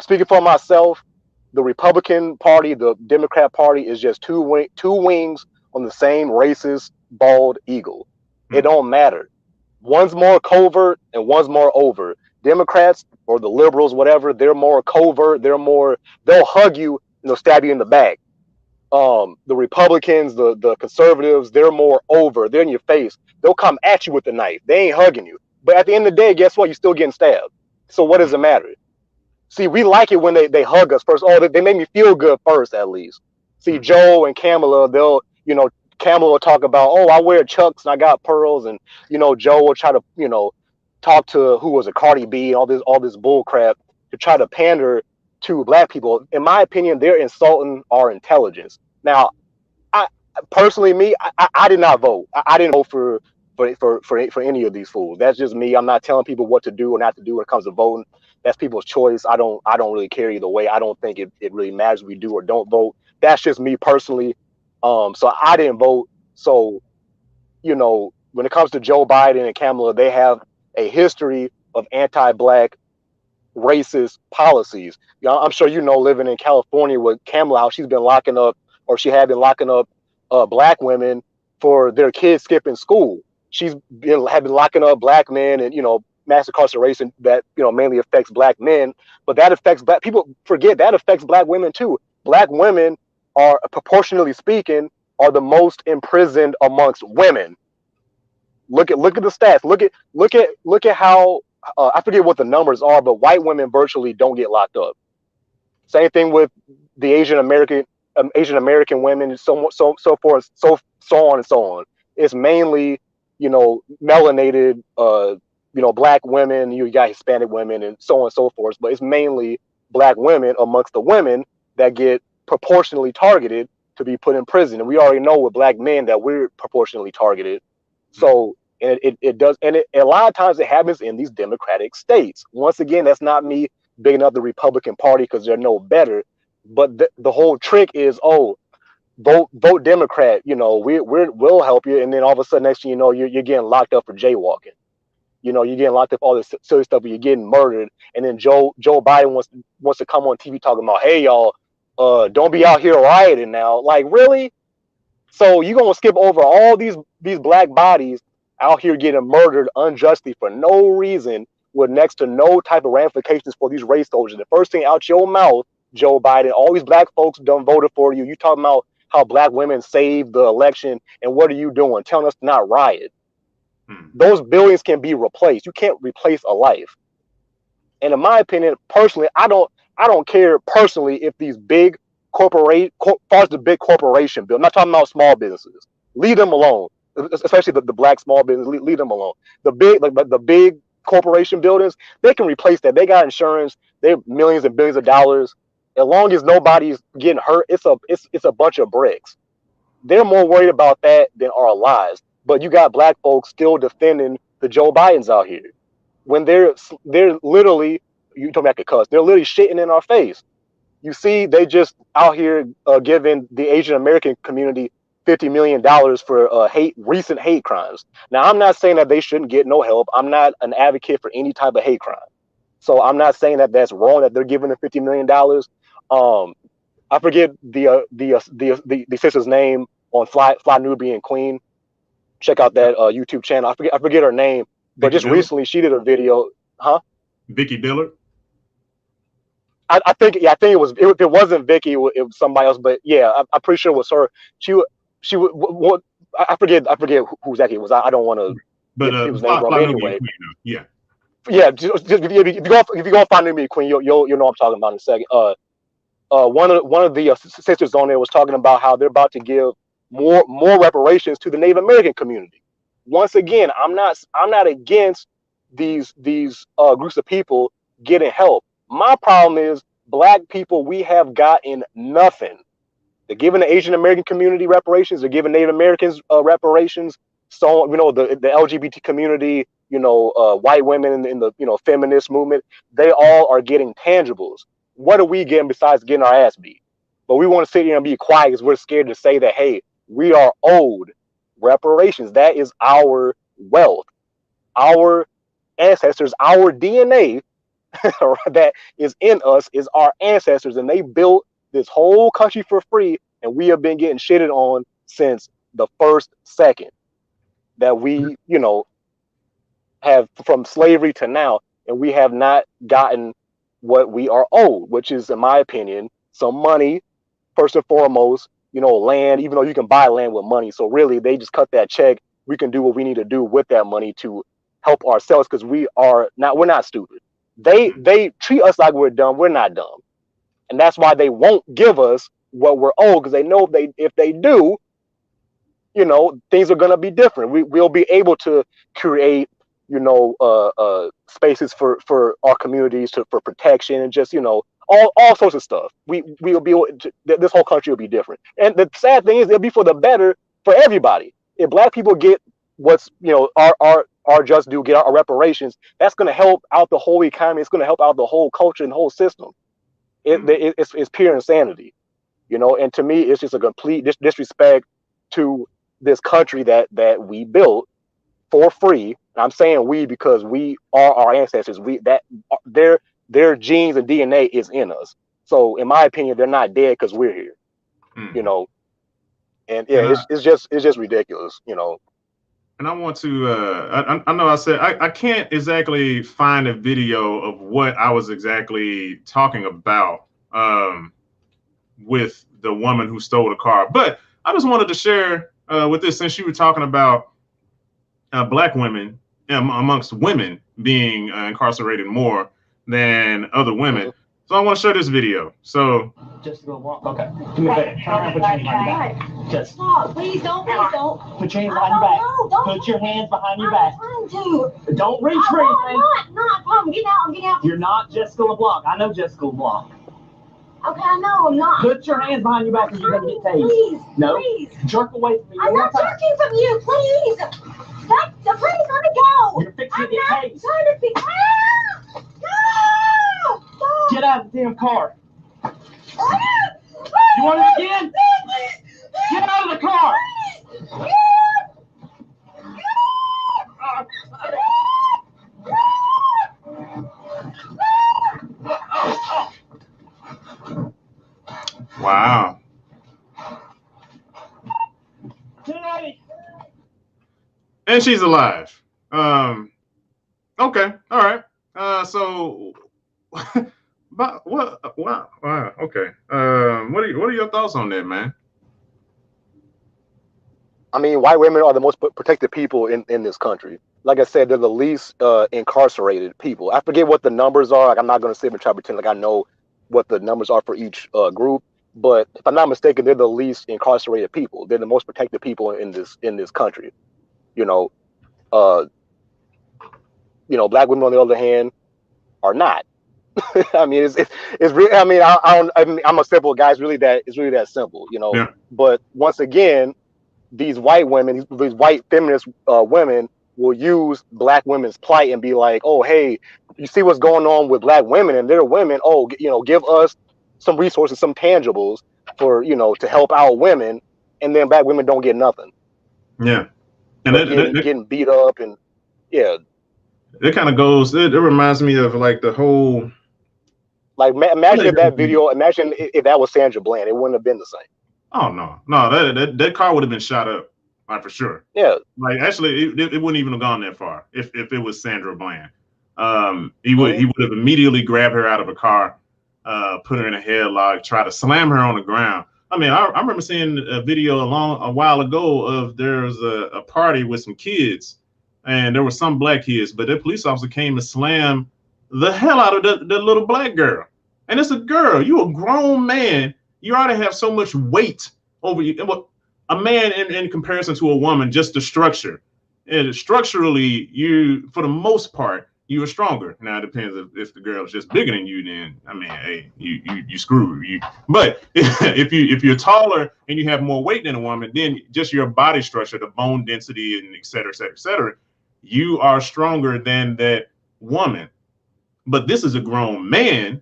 Speaking for myself, the Republican Party, the Democrat Party is just two wings on the same racist bald eagle. It don't matter. One's more covert and one's more overt. Democrats or the liberals, whatever, they're more covert. They'll hug you and they'll stab you in the back. The Republicans, the conservatives, they're more over. They're in your face. They'll come at you with the knife. They ain't hugging you. But at the end of the day, guess what? You're still getting stabbed. So what does it matter? See, we like it when they hug us first. Oh, they make me feel good first, at least. See, Joe and Kamala, Kamala will talk about, oh, I wear Chucks and I got pearls. And, Joe will try to, talk to, who was it, Cardi B, all this bull crap to try to pander to black people. In my opinion, they're insulting our intelligence. Now, I personally, I did not vote. I didn't vote for any of these fools. That's just me. I'm not telling people what to do or not to do when it comes to voting. That's people's choice. I don't really care either way. I don't think it really matters if we do or don't vote. That's just me personally. So I didn't vote. So, when it comes to Joe Biden and Kamala, they have a history of anti-black racist policies. You know, I'm sure you know, living in California with Kamala, how she's been locking up, or she had been locking up black women for their kids skipping school. Had been locking up black men, and mass incarceration that mainly affects black men, but that affects black people. Forget that affects black women too. Black women are, proportionally speaking, are the most imprisoned amongst women. Look at the stats. Look at how I forget what the numbers are, but white women virtually don't get locked up. Same thing with the Asian American women, so forth, so on and so on. It's mainly melanated, black women. You got Hispanic women and so on and so forth, but it's mainly black women amongst the women that get proportionally targeted to be put in prison. And we already know with black men that we're proportionally targeted. So and it does, and a lot of times it happens in these democratic states. Once again, that's not me bigging up the Republican Party because they're no better, but the whole trick is, vote Democrat. We'll help you, and then all of a sudden, next thing you know, you're getting locked up for jaywalking. You're getting locked up all this silly stuff, but you're getting murdered. And then Joe Biden wants to come on TV talking about, hey y'all, don't be out here rioting now. Like, really? So you're gonna skip over all these black bodies out here getting murdered unjustly for no reason, with next to no type of ramifications for these race soldiers. The first thing out your mouth, Joe Biden, all these black folks done voted for you. You talking about how black women saved the election, and what are you doing? Telling us to not riot. Those billions can be replaced. You can't replace a life. And in my opinion, personally, I don't care personally if these big the big corporation bill. I'm not talking about small businesses. Leave them alone, especially the black small business. Leave them alone. The big corporation buildings, they can replace that. They got insurance. They have millions and billions of dollars. As long as nobody's getting hurt, it's a bunch of bricks. They're more worried about that than our lives. But you got black folks still defending the Joe Bidens out here when they're literally, you told me I could cuss, they're literally shitting in our face. You see, they just out here giving the Asian American community $50 million for recent hate crimes. Now, I'm not saying that they shouldn't get no help. I'm not an advocate for any type of hate crime. So I'm not saying that that's wrong that they're giving them $50 million. I forget the sister's name on Fly Nubian Queen. Check out that YouTube channel. I forget her name, but Vicky just Dillard. Recently she did a video. Vicky Dillard. I think it was. If it wasn't Vicky, it was somebody else. But yeah, I'm pretty sure it was her. She what I forget who exactly it was. I don't want to. But Fly anyway. Queen, yeah. Yeah, just if you go find me Queen, you'll know what I'm talking about in a second. One of the sisters on there was talking about how they're about to give more reparations to the Native American community. Once again, I'm not against these groups of people getting help. My problem is black people, we have gotten nothing. They're giving the Asian American community reparations. They're giving Native Americans reparations. So the LGBT community, white women in the feminist movement, they all are getting tangibles. What are we getting besides getting our ass beat? But we want to sit here and be quiet because we're scared to say that, hey, we are owed reparations. That is our wealth, our ancestors, our DNA that is in us is our ancestors, and they built this whole country for free, and we have been getting shitted on since the first second that we, have from slavery to now, and we have not gotten what we are owed, which is, in my opinion, some money, first and foremost, land, even though you can buy land with money. So really, they just cut that check. We can do what we need to do with that money to help ourselves because we're not stupid. They treat us like we're dumb. We're not dumb. And that's why they won't give us what we're owed, because they know if they do, things are going to be different. We'll be able to create, spaces for our communities for protection and just, all sorts of stuff. We'll be able to, this whole country will be different. And the sad thing is it'll be for the better for everybody. If black people get what's, our just due, get our reparations, that's going to help out the whole economy. It's going to help out the whole culture and the whole system. It's pure insanity, and to me, it's just a complete disrespect to this country that we built for free. And I'm saying we because we are our ancestors. Their their genes and DNA is in us. So in my opinion, they're not dead because we're here. You know, and yeah, it's just ridiculous. You know. And I want to, I know I said, I can't exactly find a video of what I was exactly talking about with the woman who stole the car. But I just wanted to share with this, since you were talking about Black women amongst women being incarcerated more than other women. So I want to show this video. So just go walk. Okay. Come here, baby. Turn around, put your hands behind your back. Just Stop. Please don't. put your hands behind your back. Don't. Put your hands behind your back. I'm trying to. Don't reach for anything. I'm not. I'm getting out. I'm getting out. You're not Jessica LeBlanc. I know Jessica LeBlanc. Okay, I know. I'm not. Put your hands behind your back or you're going to get tased. Please. No. Please. Jerk away from me. I'm not jerking from you. Please. Please let me go. You're fixing to get I'm tased. not trying to be. No. Stop. Get out of the damn car. You You want it again? Get out of the car. wow. And she's alive. Okay. All right. So but what wow. Okay. What are your thoughts on that, man? I mean, white women are the most protected people in this country. Like I said, they're the least incarcerated people. I forget what the numbers are. Like, I'm not going to sit and try to pretend like I know what the numbers are for each group. But if I'm not mistaken, they're the least incarcerated people. They're the most protected people in this country. You know, Black women on the other hand are not. I mean, it's really. I mean, I'm a simple guy. It's really that simple. You know. Yeah. But once again, these white women, these white feminist women will use Black women's plight and be like, oh, hey, you see what's going on with Black women and they're women. Oh, give us some resources, some tangibles for, to help out women. And then Black women don't get nothing. Yeah. And getting beat up and yeah. It kind of goes, it reminds me of like the whole. Like, imagine if that video, imagine if that was Sandra Bland, it wouldn't have been the same. Oh, no, that car would have been shot up, like, for sure. Yeah. Like, actually, it wouldn't even have gone that far if it was Sandra Bland. He would have immediately grabbed her out of a car, put her in a headlock, try to slam her on the ground. I mean, I remember seeing a video a while ago of there was a party with some kids, and there were some Black kids, but the police officer came to slam the hell out of the little Black girl. And it's a girl. You a grown man. You ought to have so much weight over you. A man in comparison to a woman, just the structure. And structurally, you, for the most part, you are stronger. Now it depends if the girl is just bigger than you, then I mean, hey, you screwed. But if you're taller and you have more weight than a woman, then just your body structure, the bone density, and et cetera, you are stronger than that woman. But this is a grown man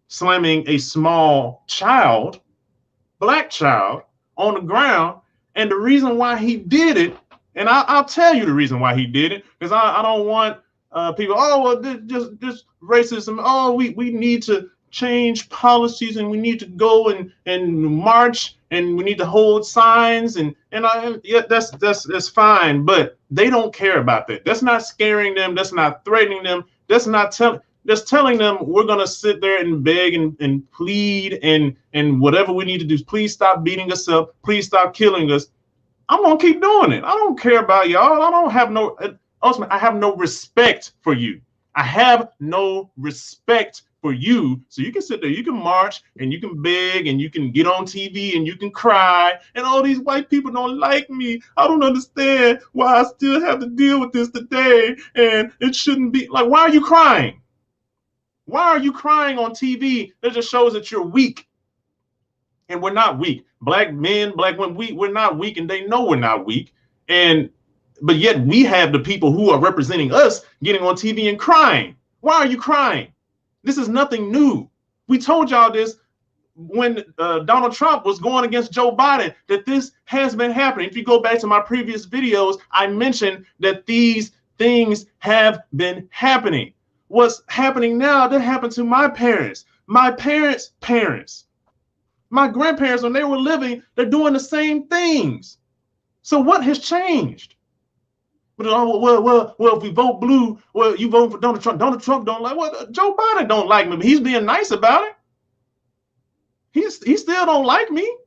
slamming a small child, Black child, on the ground. And the reason why he did it, and I'll tell you the reason why he did it, because I don't want people, oh, well, this racism, oh, we need to change policies and we need to go and march and we need to hold signs and yeah, that's fine, but they don't care about that. That's not scaring them. That's not threatening them. That's not telling them we're going to sit there and beg and plead and whatever we need to do. Please stop beating us up. Please stop killing us. I'm going to keep doing it. I don't care about y'all. I have no respect for you. I have no respect for you. So you can sit there, you can march and you can beg and you can get on TV and you can cry. And all these white people don't like me. I don't understand why I still have to deal with this today. And it shouldn't be like, why are you crying? Why are you crying on TV? That just shows that you're weak. And we're not weak. Black men, Black women, we're not weak, and they know we're not weak. But yet we have the people who are representing us getting on TV and crying. Why are you crying? This is nothing new. We told y'all this when Donald Trump was going against Joe Biden, that this has been happening. If you go back to my previous videos, I mentioned that these things have been happening. what's happening now that happened to my parents, my parents' parents, my grandparents when they were living. They're doing the same things. So what has changed? But well, if we vote blue, well, you vote for Donald Trump. Donald Trump don't like. Well, Joe Biden don't like me. But he's being nice about it. He still don't like me.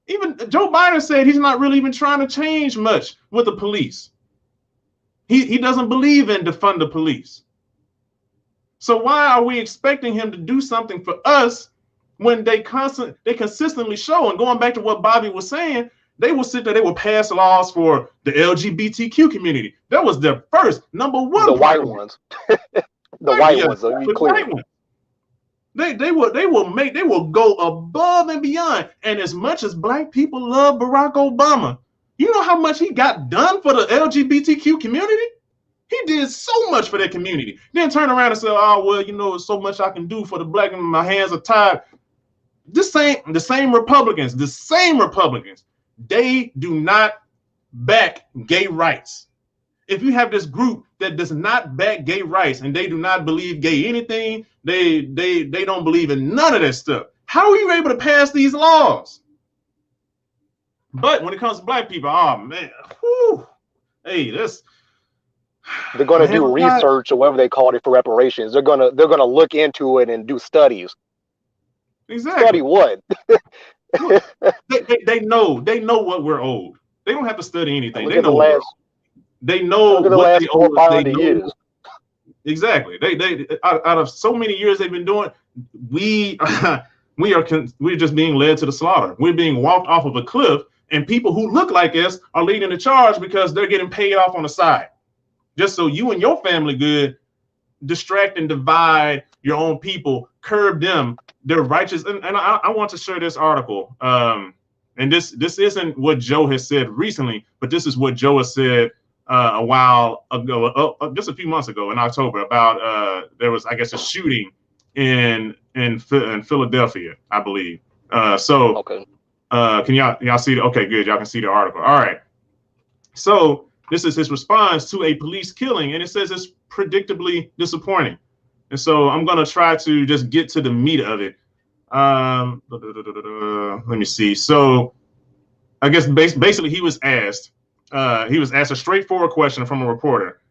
Even Joe Biden said he's not really even trying to change much with the police. He doesn't believe in defund the police. So why are we expecting him to do something for us when they consistently show? And going back to what Bobby was saying, they will sit there, they will pass laws for the LGBTQ community. That was their first number one. The white ones. The white ones. So be clear. They will go above and beyond. And as much as black people love Barack Obama, you know how much he got done for the LGBTQ community? He did so much for that community. Then turn around and say, oh, well, you know, there's so much I can do for the black and my hands are tied. The same Republicans, they do not back gay rights. If you have this group that does not back gay rights and they do not believe gay anything, they don't believe in none of that stuff. How are you able to pass these laws? But when it comes to black people, oh man, whew, hey, they're going to do research or whatever they call it for reparations. They're going to look into it and do studies. Exactly. Study what? they know what we're owed. They don't have to study anything. They know. They know what they owe. Exactly. They out of so many years they've been doing, we're just being led to the slaughter. We're being walked off of a cliff, and people who look like us are leading the charge because they're getting paid off on the side, just so you and your family good, distract and divide your own people, curb them. They're righteous. And I want to share this article. And this isn't what Joe has said recently, but this is what Joe has said a while ago, just a few months ago in October, about there was, I guess, a shooting in Philadelphia, I believe. Okay. Can y'all see? Okay, good. Y'all can see the article. All right. So this is his response to a police killing, and it says it's predictably disappointing. And so I'm going to try to just get to the meat of it. Let me see. So I guess basically he was asked a straightforward question from a reporter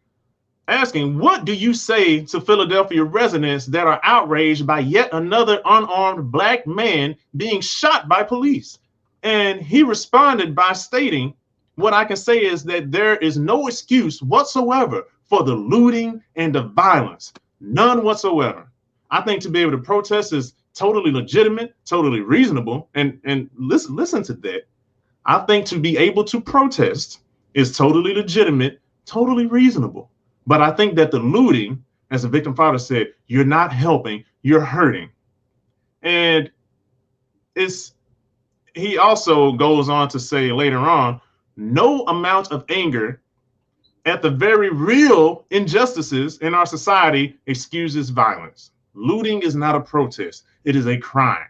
asking, what do you say to Philadelphia residents that are outraged by yet another unarmed black man being shot by police? And he responded by stating, what I can say is that there is no excuse whatsoever for the looting and the violence. None whatsoever. I think to be able to protest is totally legitimate, totally reasonable. And listen to that. I think to be able to protest is totally legitimate, totally reasonable. But I think that the looting, as the victim father said, you're not helping, you're hurting. And he also goes on to say later on, no amount of anger at the very real injustices in our society excuses violence. Looting is not a protest. It is a crime.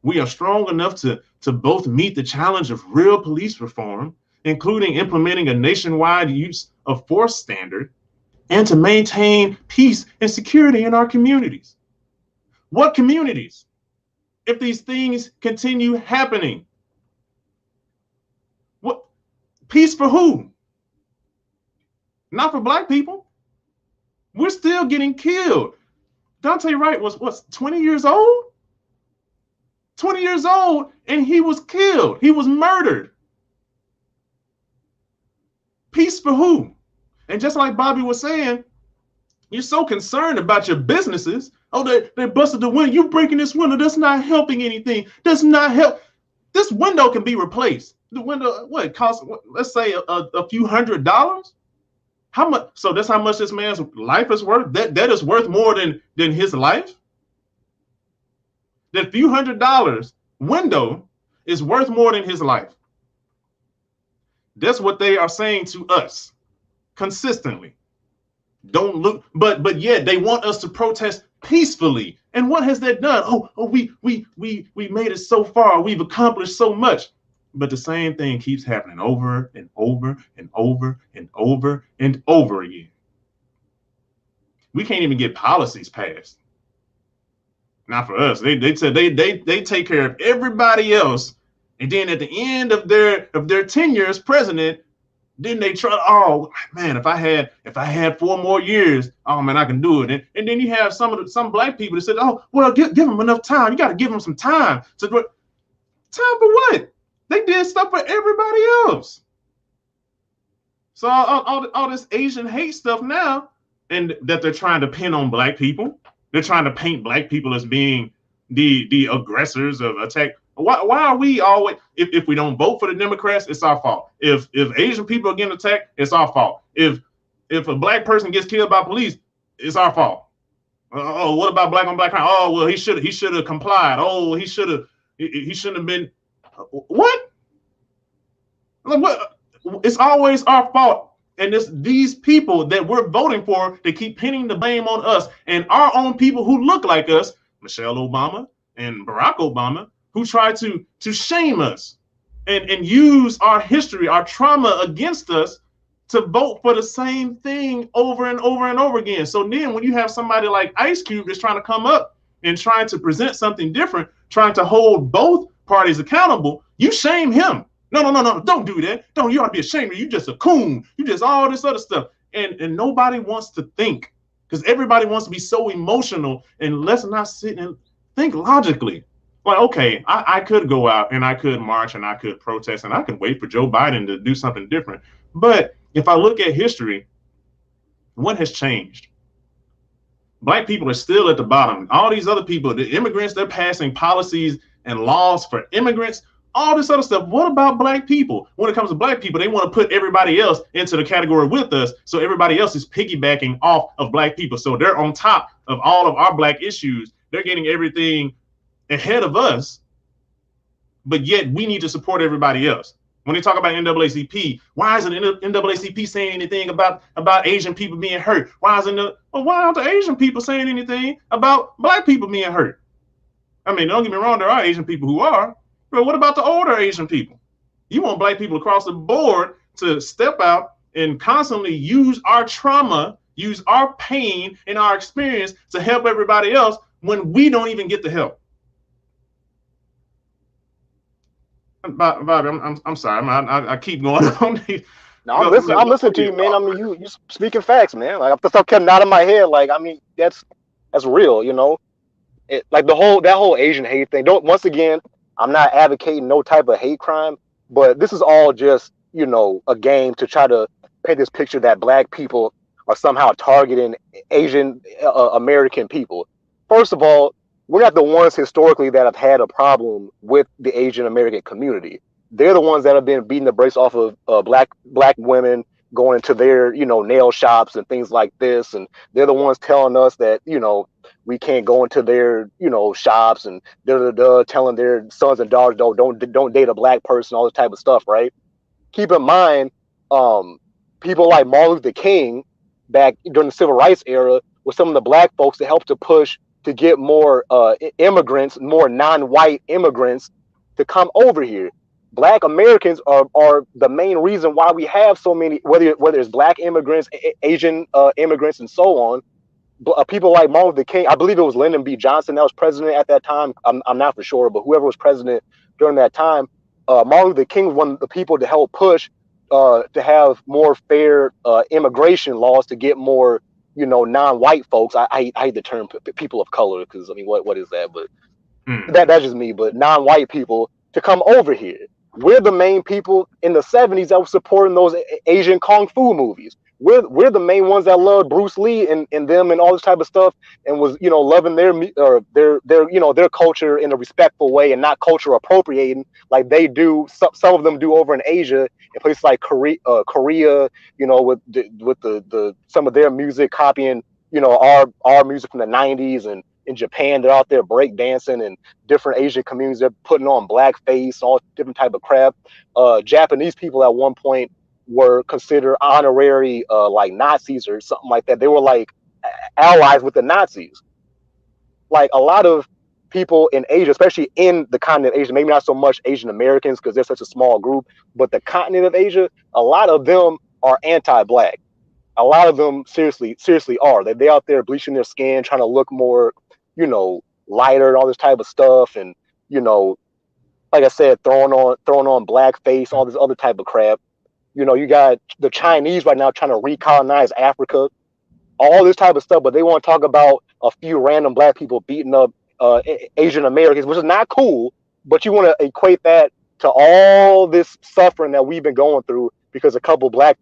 We are strong enough to both meet the challenge of real police reform, including implementing a nationwide use of force standard, and to maintain peace and security in our communities. What communities? If these things continue happening, what peace for who? Not for black people. We're still getting killed. Dante Wright was 20 years old? 20 years old, and he was killed. He was murdered. Peace for who? And just like Bobby was saying, you're so concerned about your businesses. Oh, they busted the window. You breaking this window. That's not helping anything. That's not help. This window can be replaced. The window, what it costs? Let's say a few $100. How much? So that's how much this man's life is worth. That is worth more than his life. That few $100 window is worth more than his life. That's what they are saying to us consistently. Don't look, but yet they want us to protest peacefully. And what has that done? Oh, we made it so far. We've accomplished so much. But the same thing keeps happening over and over and over and over and over again. we can't even get policies passed. Not for us. They said they take care of everybody else, and then at the end of their tenure as president, then they try. Oh man, if I had 4 more years, oh man, I can do it. And then you have some black people that said, oh well, give them enough time. You got to give them some time. So time for what? They did stuff for everybody else. So all this Asian hate stuff now, and that they're trying to pin on black people. They're trying to paint black people as being the aggressors of attack. Why are we always, if we don't vote for the Democrats, it's our fault. If Asian people are getting attacked, it's our fault. If a black person gets killed by police, it's our fault. Oh, what about black on black crime? Oh, well, he should have complied. Oh, he shouldn't have been. What? What? It's always our fault. And it's these people that we're voting for, they keep pinning the blame on us and our own people who look like us, Michelle Obama and Barack Obama, who try to shame us and use our history, our trauma against us to vote for the same thing over and over and over again. So then when you have somebody like Ice Cube that's trying to come up and trying to present something different, trying to hold both parties accountable, you shame him. No, don't do that. You ought to be ashamed. You just a coon. You just all this other stuff. And nobody wants to think, because everybody wants to be so emotional, and let's not sit and think logically. Like, okay, I could go out and I could march and I could protest and I could wait for Joe Biden to do something different. But if I look at history, what has changed? Black people are still at the bottom. All these other people, the immigrants, they're passing policies and laws for immigrants. All this other stuff. What about black people? When it comes to black people, they want to put everybody else into the category with us. So everybody else is piggybacking off of black people. So they're on top of all of our black issues. They're getting everything ahead of us. But yet we need to support everybody else. When they talk about NAACP, why isn't NAACP saying anything about Asian people being hurt? Why aren't the Asian people saying anything about black people being hurt? I mean, don't get me wrong, there are Asian people who are. But what about the older Asian people? You want black people across the board to step out and constantly use our trauma, use our pain and our experience to help everybody else when we don't even get the help. Bobby, I'm sorry. I keep going on. No, I'm listening to you, man. I mean, you speaking facts, man. Like, the stuff came out of my head. Like, I mean, that's real, you know. Like that whole Asian hate thing. Once again, I'm not advocating no type of hate crime, but this is all just, you know, a game to try to paint this picture that black people are somehow targeting Asian American people. First of all, we're not the ones historically that have had a problem with the Asian American community. They're the ones that have been beating the brakes off of black women going into their, you know, nail shops and things like this. And they're the ones telling us that, you know, we can't go into their, you know, shops and telling their sons and daughters, don't date a black person, all this type of stuff, right? Keep in mind, people like Martin Luther King back during the civil rights era were some of the black folks that helped to push to get more immigrants, more non-white immigrants to come over here. Black Americans are the main reason why we have so many, whether it's black immigrants, Asian immigrants, and so on. People like Martin Luther King, I believe it was Lyndon B. Johnson that was president at that time. I'm not for sure, but whoever was president during that time, Martin Luther King was one of the people to help push to have more fair immigration laws to get more, you know, non-white folks. I hate the term people of color because, I mean, what is that? But that's just me. But non-white people to come over here. We're the main people in the 70s that were supporting those Asian Kung Fu movies. We're the main ones that loved Bruce Lee and them and all this type of stuff, and was, you know, loving their you know, their culture in a respectful way and not culture appropriating like they do. Some of them do over in Asia, in places like Korea, you know, with the some of their music copying, you know, our music from the 90s, and in Japan they're out there break dancing, and different Asian communities they're putting on blackface, all different type of crap. Japanese people at one point were considered honorary like Nazis or something like that. They were like allies with the Nazis. Like a lot of people in Asia, especially in the continent of Asia, maybe not so much Asian Americans because they're such a small group, but the continent of Asia, a lot of them are anti-black. A lot of them seriously are. They out there bleaching their skin, trying to look more, lighter and all this type of stuff, and like I said, throwing on blackface, all this other type of crap. You got the Chinese right now trying to recolonize Africa, all this type of stuff, but they want to talk about a few random black people beating up Asian Americans, which is not cool. But you want to equate that to all this suffering that we've been going through because a couple black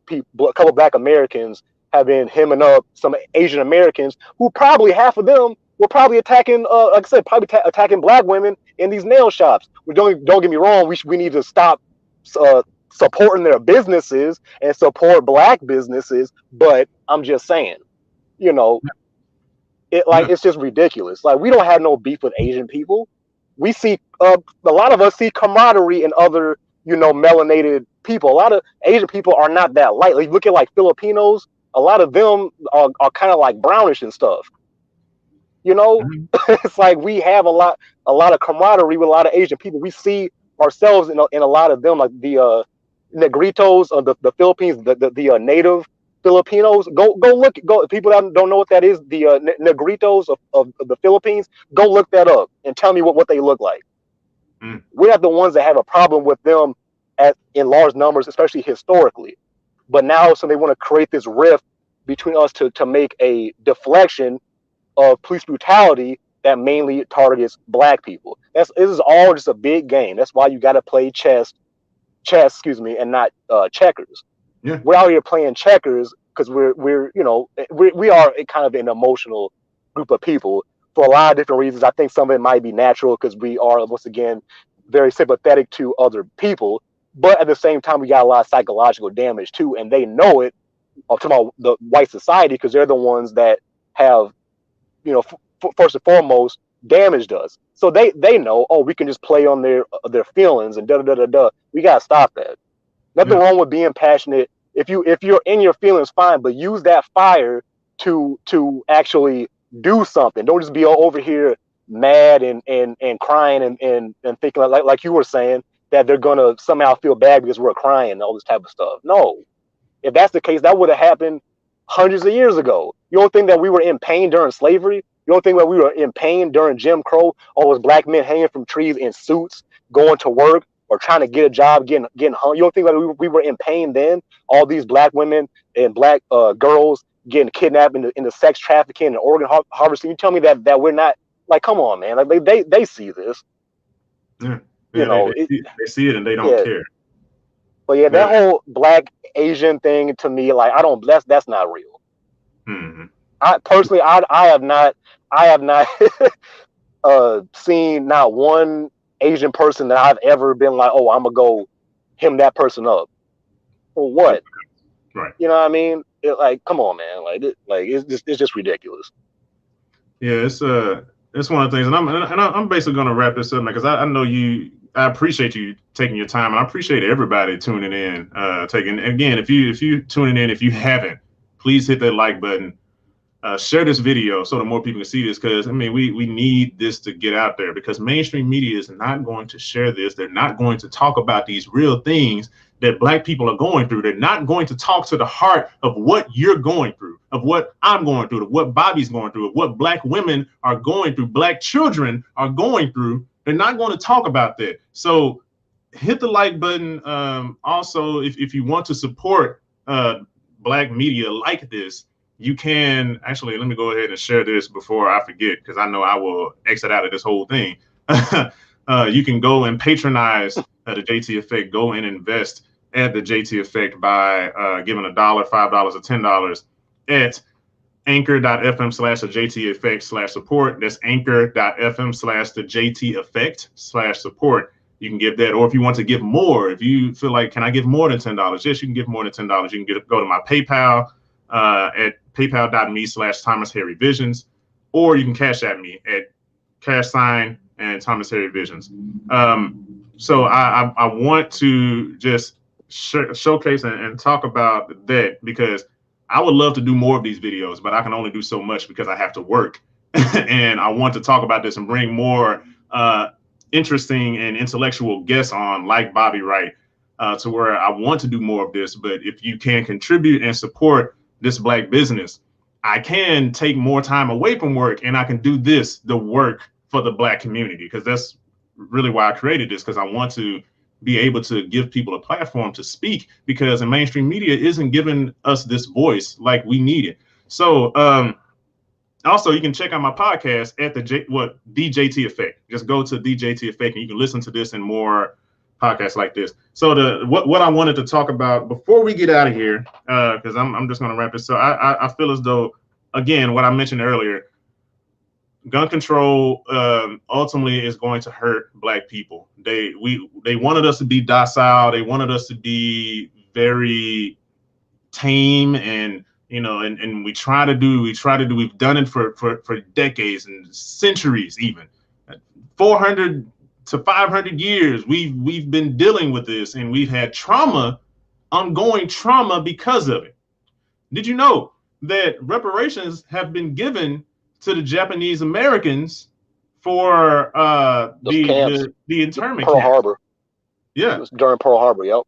Americans have been hemming up some Asian Americans who probably half of them were probably attacking, like I said, attacking black women in these nail shops. Don't get me wrong. We need to stop supporting their businesses and support black businesses. But I'm just saying, it's just ridiculous. Like, we don't have no beef with Asian people. We see a lot of us see camaraderie in other, melanated people. A lot of Asian people are not that light. Like, look at like Filipinos. A lot of them are kind of like brownish and stuff. It's like we have a lot of camaraderie with a lot of Asian people. We see ourselves in a lot of them, like the Negritos of the Philippines, the native Filipinos. Go people that don't know what that is, the Negritos of the Philippines. Go look that up and tell me what they look like. We're not the ones that have a problem with them in large numbers, especially historically. But now, so they want to create this rift between us to make a deflection of police brutality that mainly targets black people. This is all just a big game. That's why you got to play chess, and not checkers. Yeah. We're out here playing checkers because we are kind of an emotional group of people for a lot of different reasons. I think some of it might be natural because we are, once again, very sympathetic to other people, but at the same time, we got a lot of psychological damage too, and they know it. I'm talking about the white society because they're the ones that have, first and foremost, damaged us. So they know, we can just play on their feelings and da. We gotta stop that. Nothing wrong with being passionate. If you're in your feelings, fine, but use that fire to actually do something. Don't just be over here mad and crying and thinking like you were saying that they're gonna somehow feel bad because we're crying and all this type of stuff. No, if that's the case, that would have happened hundreds of years ago. You don't think that we were in pain during slavery? You don't think that we were in pain during Jim Crow? All those black men hanging from trees in suits, going to work or trying to get a job, getting hung. You don't think that we were in pain then? All these black women and black girls getting kidnapped into sex trafficking and organ harvesting. You tell me that we're not, like, come on, man. Like they see this. Yeah. They see it and they don't care. But that whole black Asian thing, to me, like, that's not real. Mm-hmm. I personally, I have not seen not one Asian person that I've ever been like, I'm gonna go hem that person up. For what? Right. You know what I mean? Come on, man. It's just ridiculous. Yeah, it's one of the things, and I'm basically gonna wrap this up because I know I appreciate you taking your time, and I appreciate everybody tuning in. Again, if you tuning in, if you haven't, please hit that like button. Share this video so that more people can see this, because we need this to get out there, because mainstream media is not going to share this. They're not going to talk about these real things that black people are going through. They're not going to talk to the heart of what you're going through, of what I'm going through, of what Bobby's going through, of what black women are going through, black children are going through. They're not going to talk about that. So hit the like button. Also, if you want to support black media like this, you can actually, let me go ahead and share this before I forget, because I know I will exit out of this whole thing. You can go and patronize the JT Effect. Go and invest at the JT Effect by giving $1, $5, or $10 at anchor.fm/the JT Effect/support. That's anchor.fm/the JT Effect/support. You can give that, or if you want to give more, if you feel like, can I give more than $10? Yes, you can give more than $10. You can go to my PayPal at paypal.me/Thomas Harry Visions, or you can cash at me at # and Thomas Harry Visions. So I want to just showcase and talk about that, because I would love to do more of these videos, but I can only do so much because I have to work. And I want to talk about this and bring more interesting and intellectual guests on, like Bobby Wright, to where I want to do more of this. But if you can contribute and support this black business, I can take more time away from work and I can do the work for the black community, because that's really why I created this, because I want to be able to give people a platform to speak, because the mainstream media isn't giving us this voice like we need it. So also, you can check out my podcast at the DJT Effect. Just go to DJT Effect and you can listen to this and more podcasts like this. So what I wanted to talk about before we get out of here, because I'm just going to wrap this. So I feel as though, again, what I mentioned earlier, gun control ultimately is going to hurt black people. They wanted us to be docile. They wanted us to be very tame, and and we've done it for decades and centuries, even 400 to 500 years. We've been dealing with this, and we've had ongoing trauma because of it. Did you know that reparations have been given to the Japanese Americans for the internment Pearl camps? Harbor. Yeah, It was during Pearl Harbor. Yep.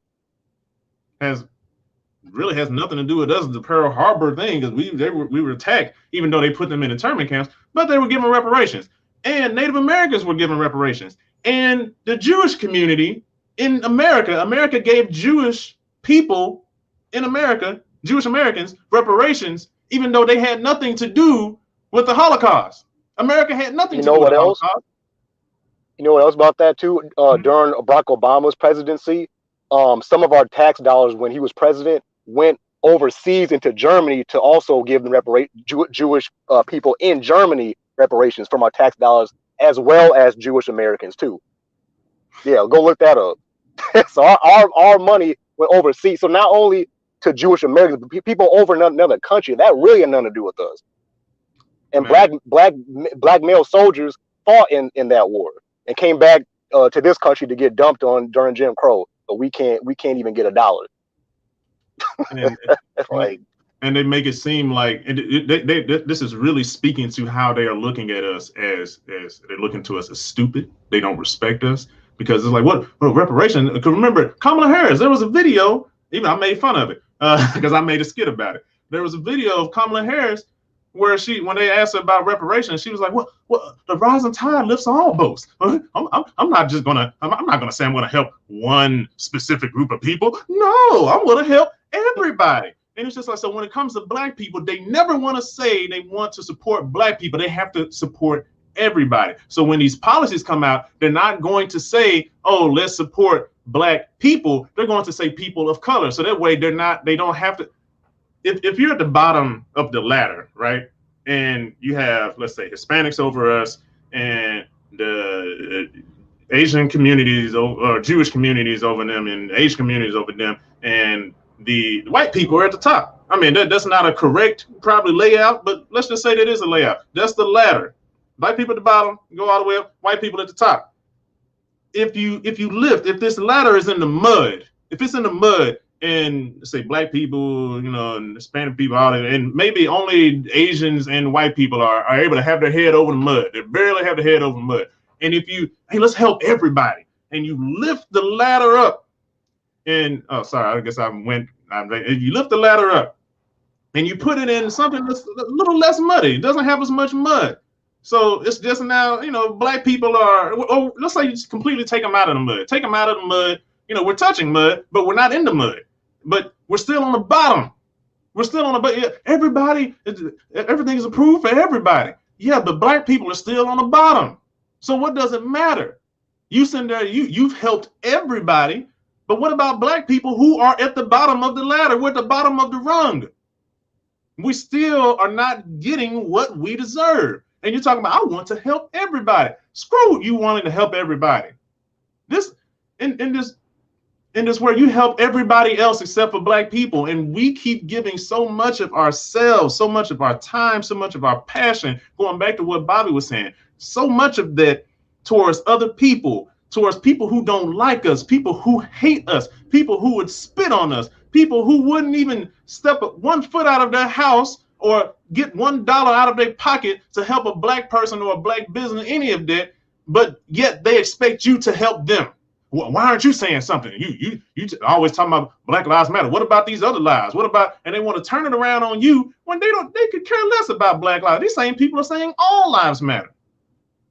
Really has nothing to do with us, the Pearl Harbor thing, because we were attacked, even though they put them in internment camps, but they were given reparations. And Native Americans were given reparations. And the Jewish community in America gave Jewish people in America, Jewish Americans, reparations, even though they had nothing to do with the Holocaust. America had nothing to do with the Holocaust. You know what else about that too? During Barack Obama's presidency, some of our tax dollars when he was president went overseas into Germany to also give the Jewish people in Germany reparations from our tax dollars, as well as Jewish Americans too. Yeah, go look that up. So our money went overseas. So not only to Jewish Americans, but people over in another country, that really had nothing to do with us. And black male soldiers fought in that war and came back to this country to get dumped on during Jim Crow. But we can't even get $1. And they make it seem like this is really speaking to how they are looking at us as they're looking to us as stupid. They don't respect us, because it's like, what reparation? Because remember, Kamala Harris, there was a video, even I made fun of it because I made a skit about it. There was a video of Kamala Harris where when they asked her about reparations, she was like, "Well, the rising tide lifts all boats. I'm not gonna say I'm gonna help one specific group of people. No, I'm gonna help everybody." And it's just like, so when it comes to black people, they never want to say they want to support black people. They have to support everybody. So when these policies come out, they're not going to say, "Oh, let's support black people." They're going to say people of color. So that way they don't have to. If you're at the bottom of the ladder, right, and you have, let's say, Hispanics over us and the Asian communities or Jewish communities over them and Asian communities over them, and the white people are at the top. I mean, that's not a correct probably layout, but let's just say that is a layout. That's the ladder. Black people at the bottom, go all the way up, white people at the top. If this ladder is in the mud, if it's in the mud, and say black people, and Hispanic people, and maybe only Asians and white people are able to have their head over the mud. They barely have their head over the mud. And if let's help everybody, and you lift the ladder up, and if you lift the ladder up, and you put it in something that's a little less muddy, it doesn't have as much mud. So it's just now, black people let's say you just completely take them out of the mud. Take them out of the mud. We're touching mud, but we're not in the mud. But we're still on the bottom. We're still on the bottom. Everybody, everything is approved for everybody. Yeah, but black people are still on the bottom. So what does it matter? You sitting there, you've helped everybody, but what about black people who are at the bottom of the ladder? We're at the bottom of the rung. We still are not getting what we deserve. And you're talking about, I want to help everybody. Screw you wanting to help everybody. In this where you help everybody else except for black people, and we keep giving so much of ourselves, so much of our time, so much of our passion, going back to what Bobby was saying, so much of that towards other people, towards people who don't like us, people who hate us, people who would spit on us, people who wouldn't even step 1 foot out of their house or get $1 out of their pocket to help a black person or a black business, any of that, but yet they expect you to help them. Why aren't you saying something? You always talking about Black Lives Matter. What about these other lives? What about, and they want to turn it around on you when they could care less about Black lives. These same people are saying all lives matter.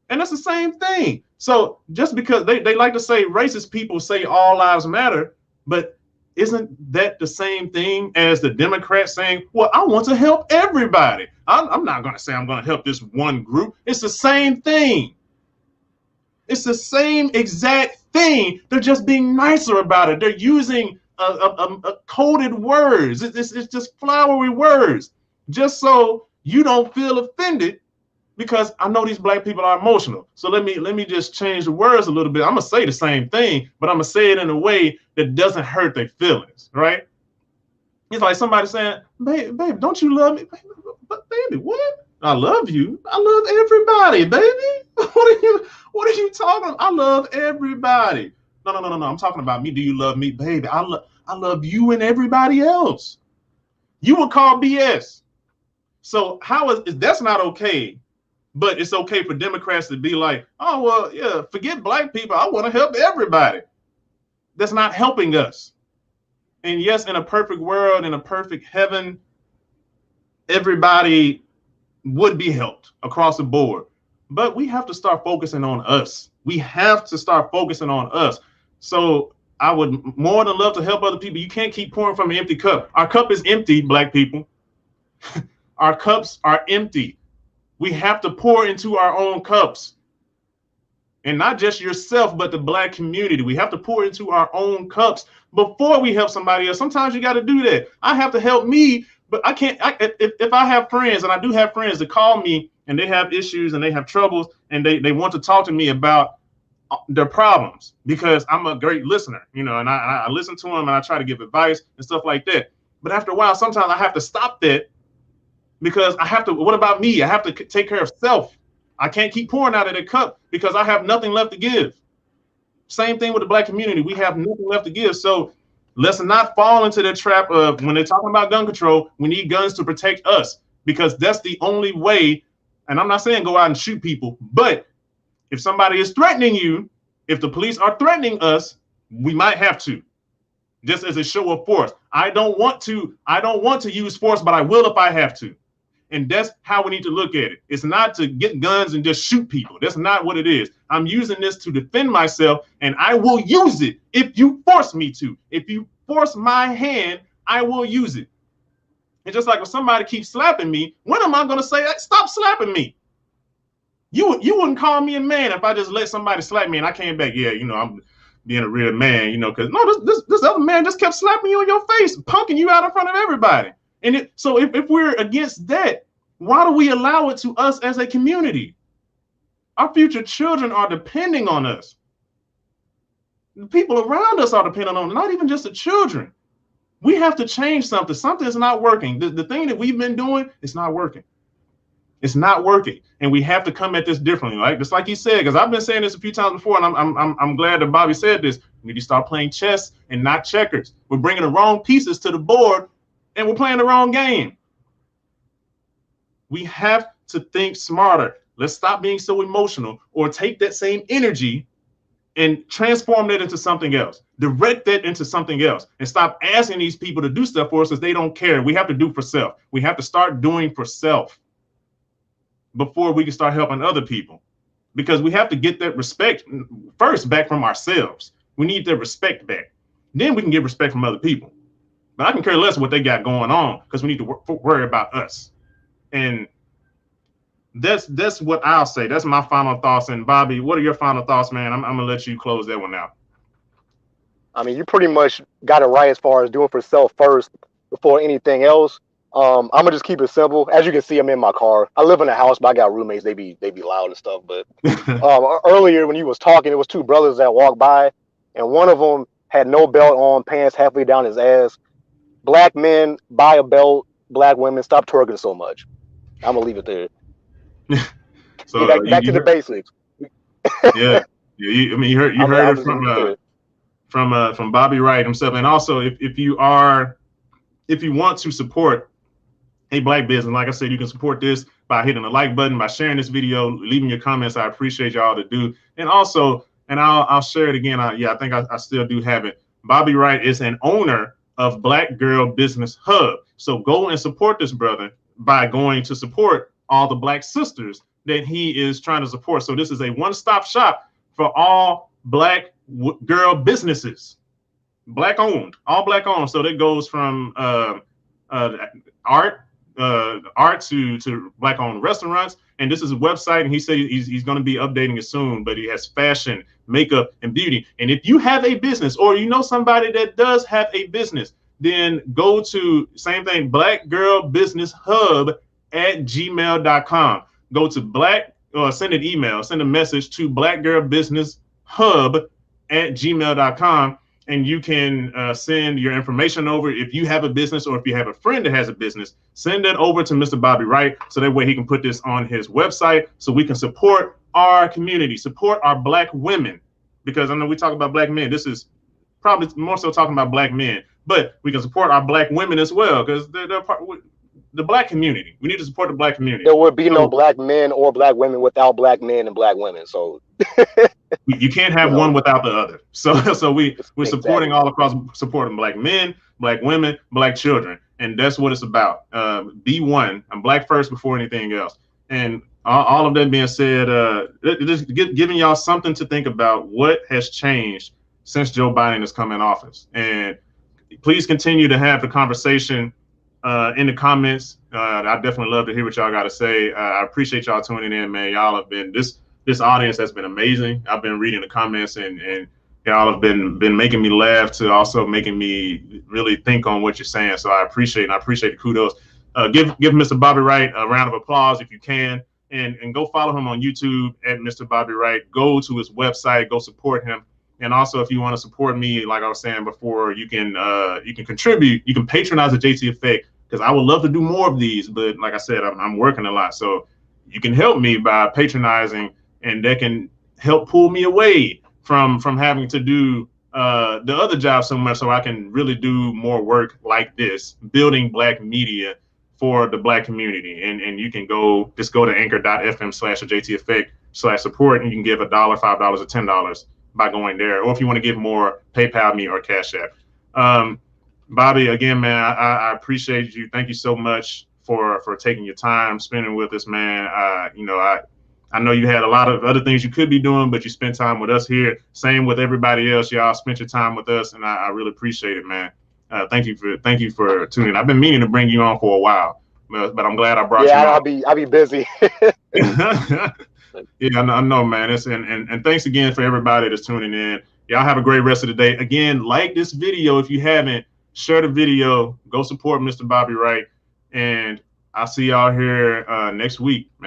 And that's the same thing. So just because they like to say racist people say all lives matter, but isn't that the same thing as the Democrats saying, well, I want to help everybody. I'm not going to say I'm going to help this one group. It's the same thing. It's the same exact thing. They're just being nicer about it. They're using a coded words. It's just flowery words, just so you don't feel offended. Because I know these Black people are emotional. So let me just change the words a little bit. I'm gonna say the same thing, but I'm gonna say it in a way that doesn't hurt their feelings, right? It's like somebody saying, babe, don't you love me? Baby, what? I love you. I love everybody, baby. What are you talking about? I love everybody. No. I'm talking about me. Do you love me? Baby, I love you and everybody else. You would call BS. So how is that's not okay? But it's okay for Democrats to be like, oh, well, yeah, forget Black people. I want to help everybody. That's not helping us. And yes, in a perfect world, in a perfect heaven, everybody would be helped across the board. But we have to start focusing on us. We have to start focusing on us. So I would more than love to help other people. You can't keep pouring from an empty cup. Our cup is empty, Black people. Our cups are empty. We have to pour into our own cups, and not just yourself, but the Black community. We have to pour into our own cups before we help somebody else. Sometimes you got to do that. I have to help me, but I can't. If I have friends, and I do have friends that call me and they have issues and they have troubles and they want to talk to me about their problems because I'm a great listener, and I listen to them and I try to give advice and stuff like that. But after a while, sometimes I have to stop that. Because I have to, what about me? I have to take care of self. I can't keep pouring out of the cup because I have nothing left to give. Same thing with the Black community. We have nothing left to give. So let's not fall into the trap of when they're talking about gun control, we need guns to protect us because that's the only way. And I'm not saying go out and shoot people, but if somebody is threatening you, if the police are threatening us, we might have to. Just as a show of force. I don't want to use force, but I will if I have to. And that's how we need to look at it. It's not to get guns and just shoot people. That's not what it is. I'm using this to defend myself, and I will use it if you force me to. If you force my hand, I will use it. And just like if somebody keeps slapping me, when am I going to say, stop slapping me? You wouldn't call me a man if I just let somebody slap me and I came back, yeah, I'm being a real man, because no, this other man just kept slapping you in your face, punking you out in front of everybody. And so if we're against that, why do we allow it to us as a community? Our future children are depending on us. The people around us are depending on, not even just the children. We have to change something. Something is not working. The thing that we've been doing, it's not working. It's not working. And we have to come at this differently, right? Just like he said, because I've been saying this a few times before, and I'm glad that Bobby said this. We need to start playing chess and not checkers. We're bringing the wrong pieces to the board, and we're playing the wrong game. We have to think smarter. Let's stop being so emotional, or take that same energy and transform that into something else. Direct that into something else, and stop asking these people to do stuff for us because they don't care. We have to do for self. We have to start doing for self before we can start helping other people, because we have to get that respect first back from ourselves. We need that respect back. Then we can get respect from other people. But I can care less what they got going on, because we need to worry about us. And that's what I'll say. That's my final thoughts. And Bobby, what are your final thoughts, man? I'm gonna let you close that one out. I mean, you pretty much got it right as far as doing for self first before anything else. I'm gonna just keep it simple. As you can see, I'm in my car. I live in a house, but I got roommates. They be loud and stuff. But earlier when you was talking, it was two brothers that walked by, and one of them had no belt on, pants halfway down his ass. Black men, buy a belt. Black women, stop twerking so much. I'm gonna leave it there. So back to the basics. Yeah. You heard it from Bobby Wright himself. And also, if you want to support a Black business, like I said, you can support this by hitting the like button, by sharing this video, leaving your comments. I appreciate y'all to do. And also, and I'll share it again. I think I still do have it. Bobby Wright is an owner of Black Girl Business Hub. So go and support this brother by going to support all the Black sisters that he is trying to support. So this is a one-stop shop for all Black girl businesses, Black owned, all Black owned. So that goes from art to Black owned restaurants. And this is a website, and he said he's going to be updating it soon, but he has fashion, makeup, and beauty. And if you have a business, or you know somebody that does have a business, then go to, same thing, Black Girl Business Hub at gmail.com. Go to send an email, send a message to Black Girl Business Hub at gmail.com. And you can send your information over. If you have a business, or if you have a friend that has a business, send it over to Mr. Bobby Wright, so that way he can put this on his website, so we can support our community, support our Black women, because I know we talk about Black men. This is probably more so talking about Black men, but we can support our Black women as well, because they're part of the Black community. We need to support the Black community. There would be no Black men or Black women without Black men and Black women. So you can't have one without the other. So we're supporting all across, supporting Black men, Black women, Black children, and that's what it's about. Be one. I'm Black first before anything else. And all of that being said, just giving y'all something to think about. What has changed since Joe Biden has come in office? And please continue to have the conversation in the comments. I definitely love to hear what y'all got to say. I appreciate y'all tuning in, man. Y'all have been this audience has been amazing. I've been reading the comments, and y'all have been making me laugh, to also making me really think on what you're saying. So I appreciate the kudos. Give Mr. Bobby Wright a round of applause if you can, and go follow him on YouTube at Mr. Bobby Wright. Go to his website, go support him. And also, if you want to support me, like I was saying before, you can contribute. You can patronize the JT Effect, because I would love to do more of these. But like I said, I'm working a lot. So you can help me by patronizing, and that can help pull me away from having to do the other job so much, so I can really do more work like this, building Black media for the Black community. And you can go to anchor.fm/JT-Effect/support, and you can give $1, $5, or $10 by going there. Or if you want to give more, PayPal me or Cash App. Bobby, again, man, I appreciate you. Thank you so much for taking your time, spending with us, man. I know you had a lot of other things you could be doing, but you spent time with us here. Same with everybody else. Y'all spent your time with us, and I really appreciate it, man. Thank you for tuning in. I've been meaning to bring you on for a while, but I'm glad I brought you on. I'll be busy. Yeah, I know, man. And thanks again for everybody that's tuning in. Y'all have a great rest of the day. Again, like this video if you haven't. Share the video. Go support Mr. Bobby Wright, and I'll see y'all here next week, man.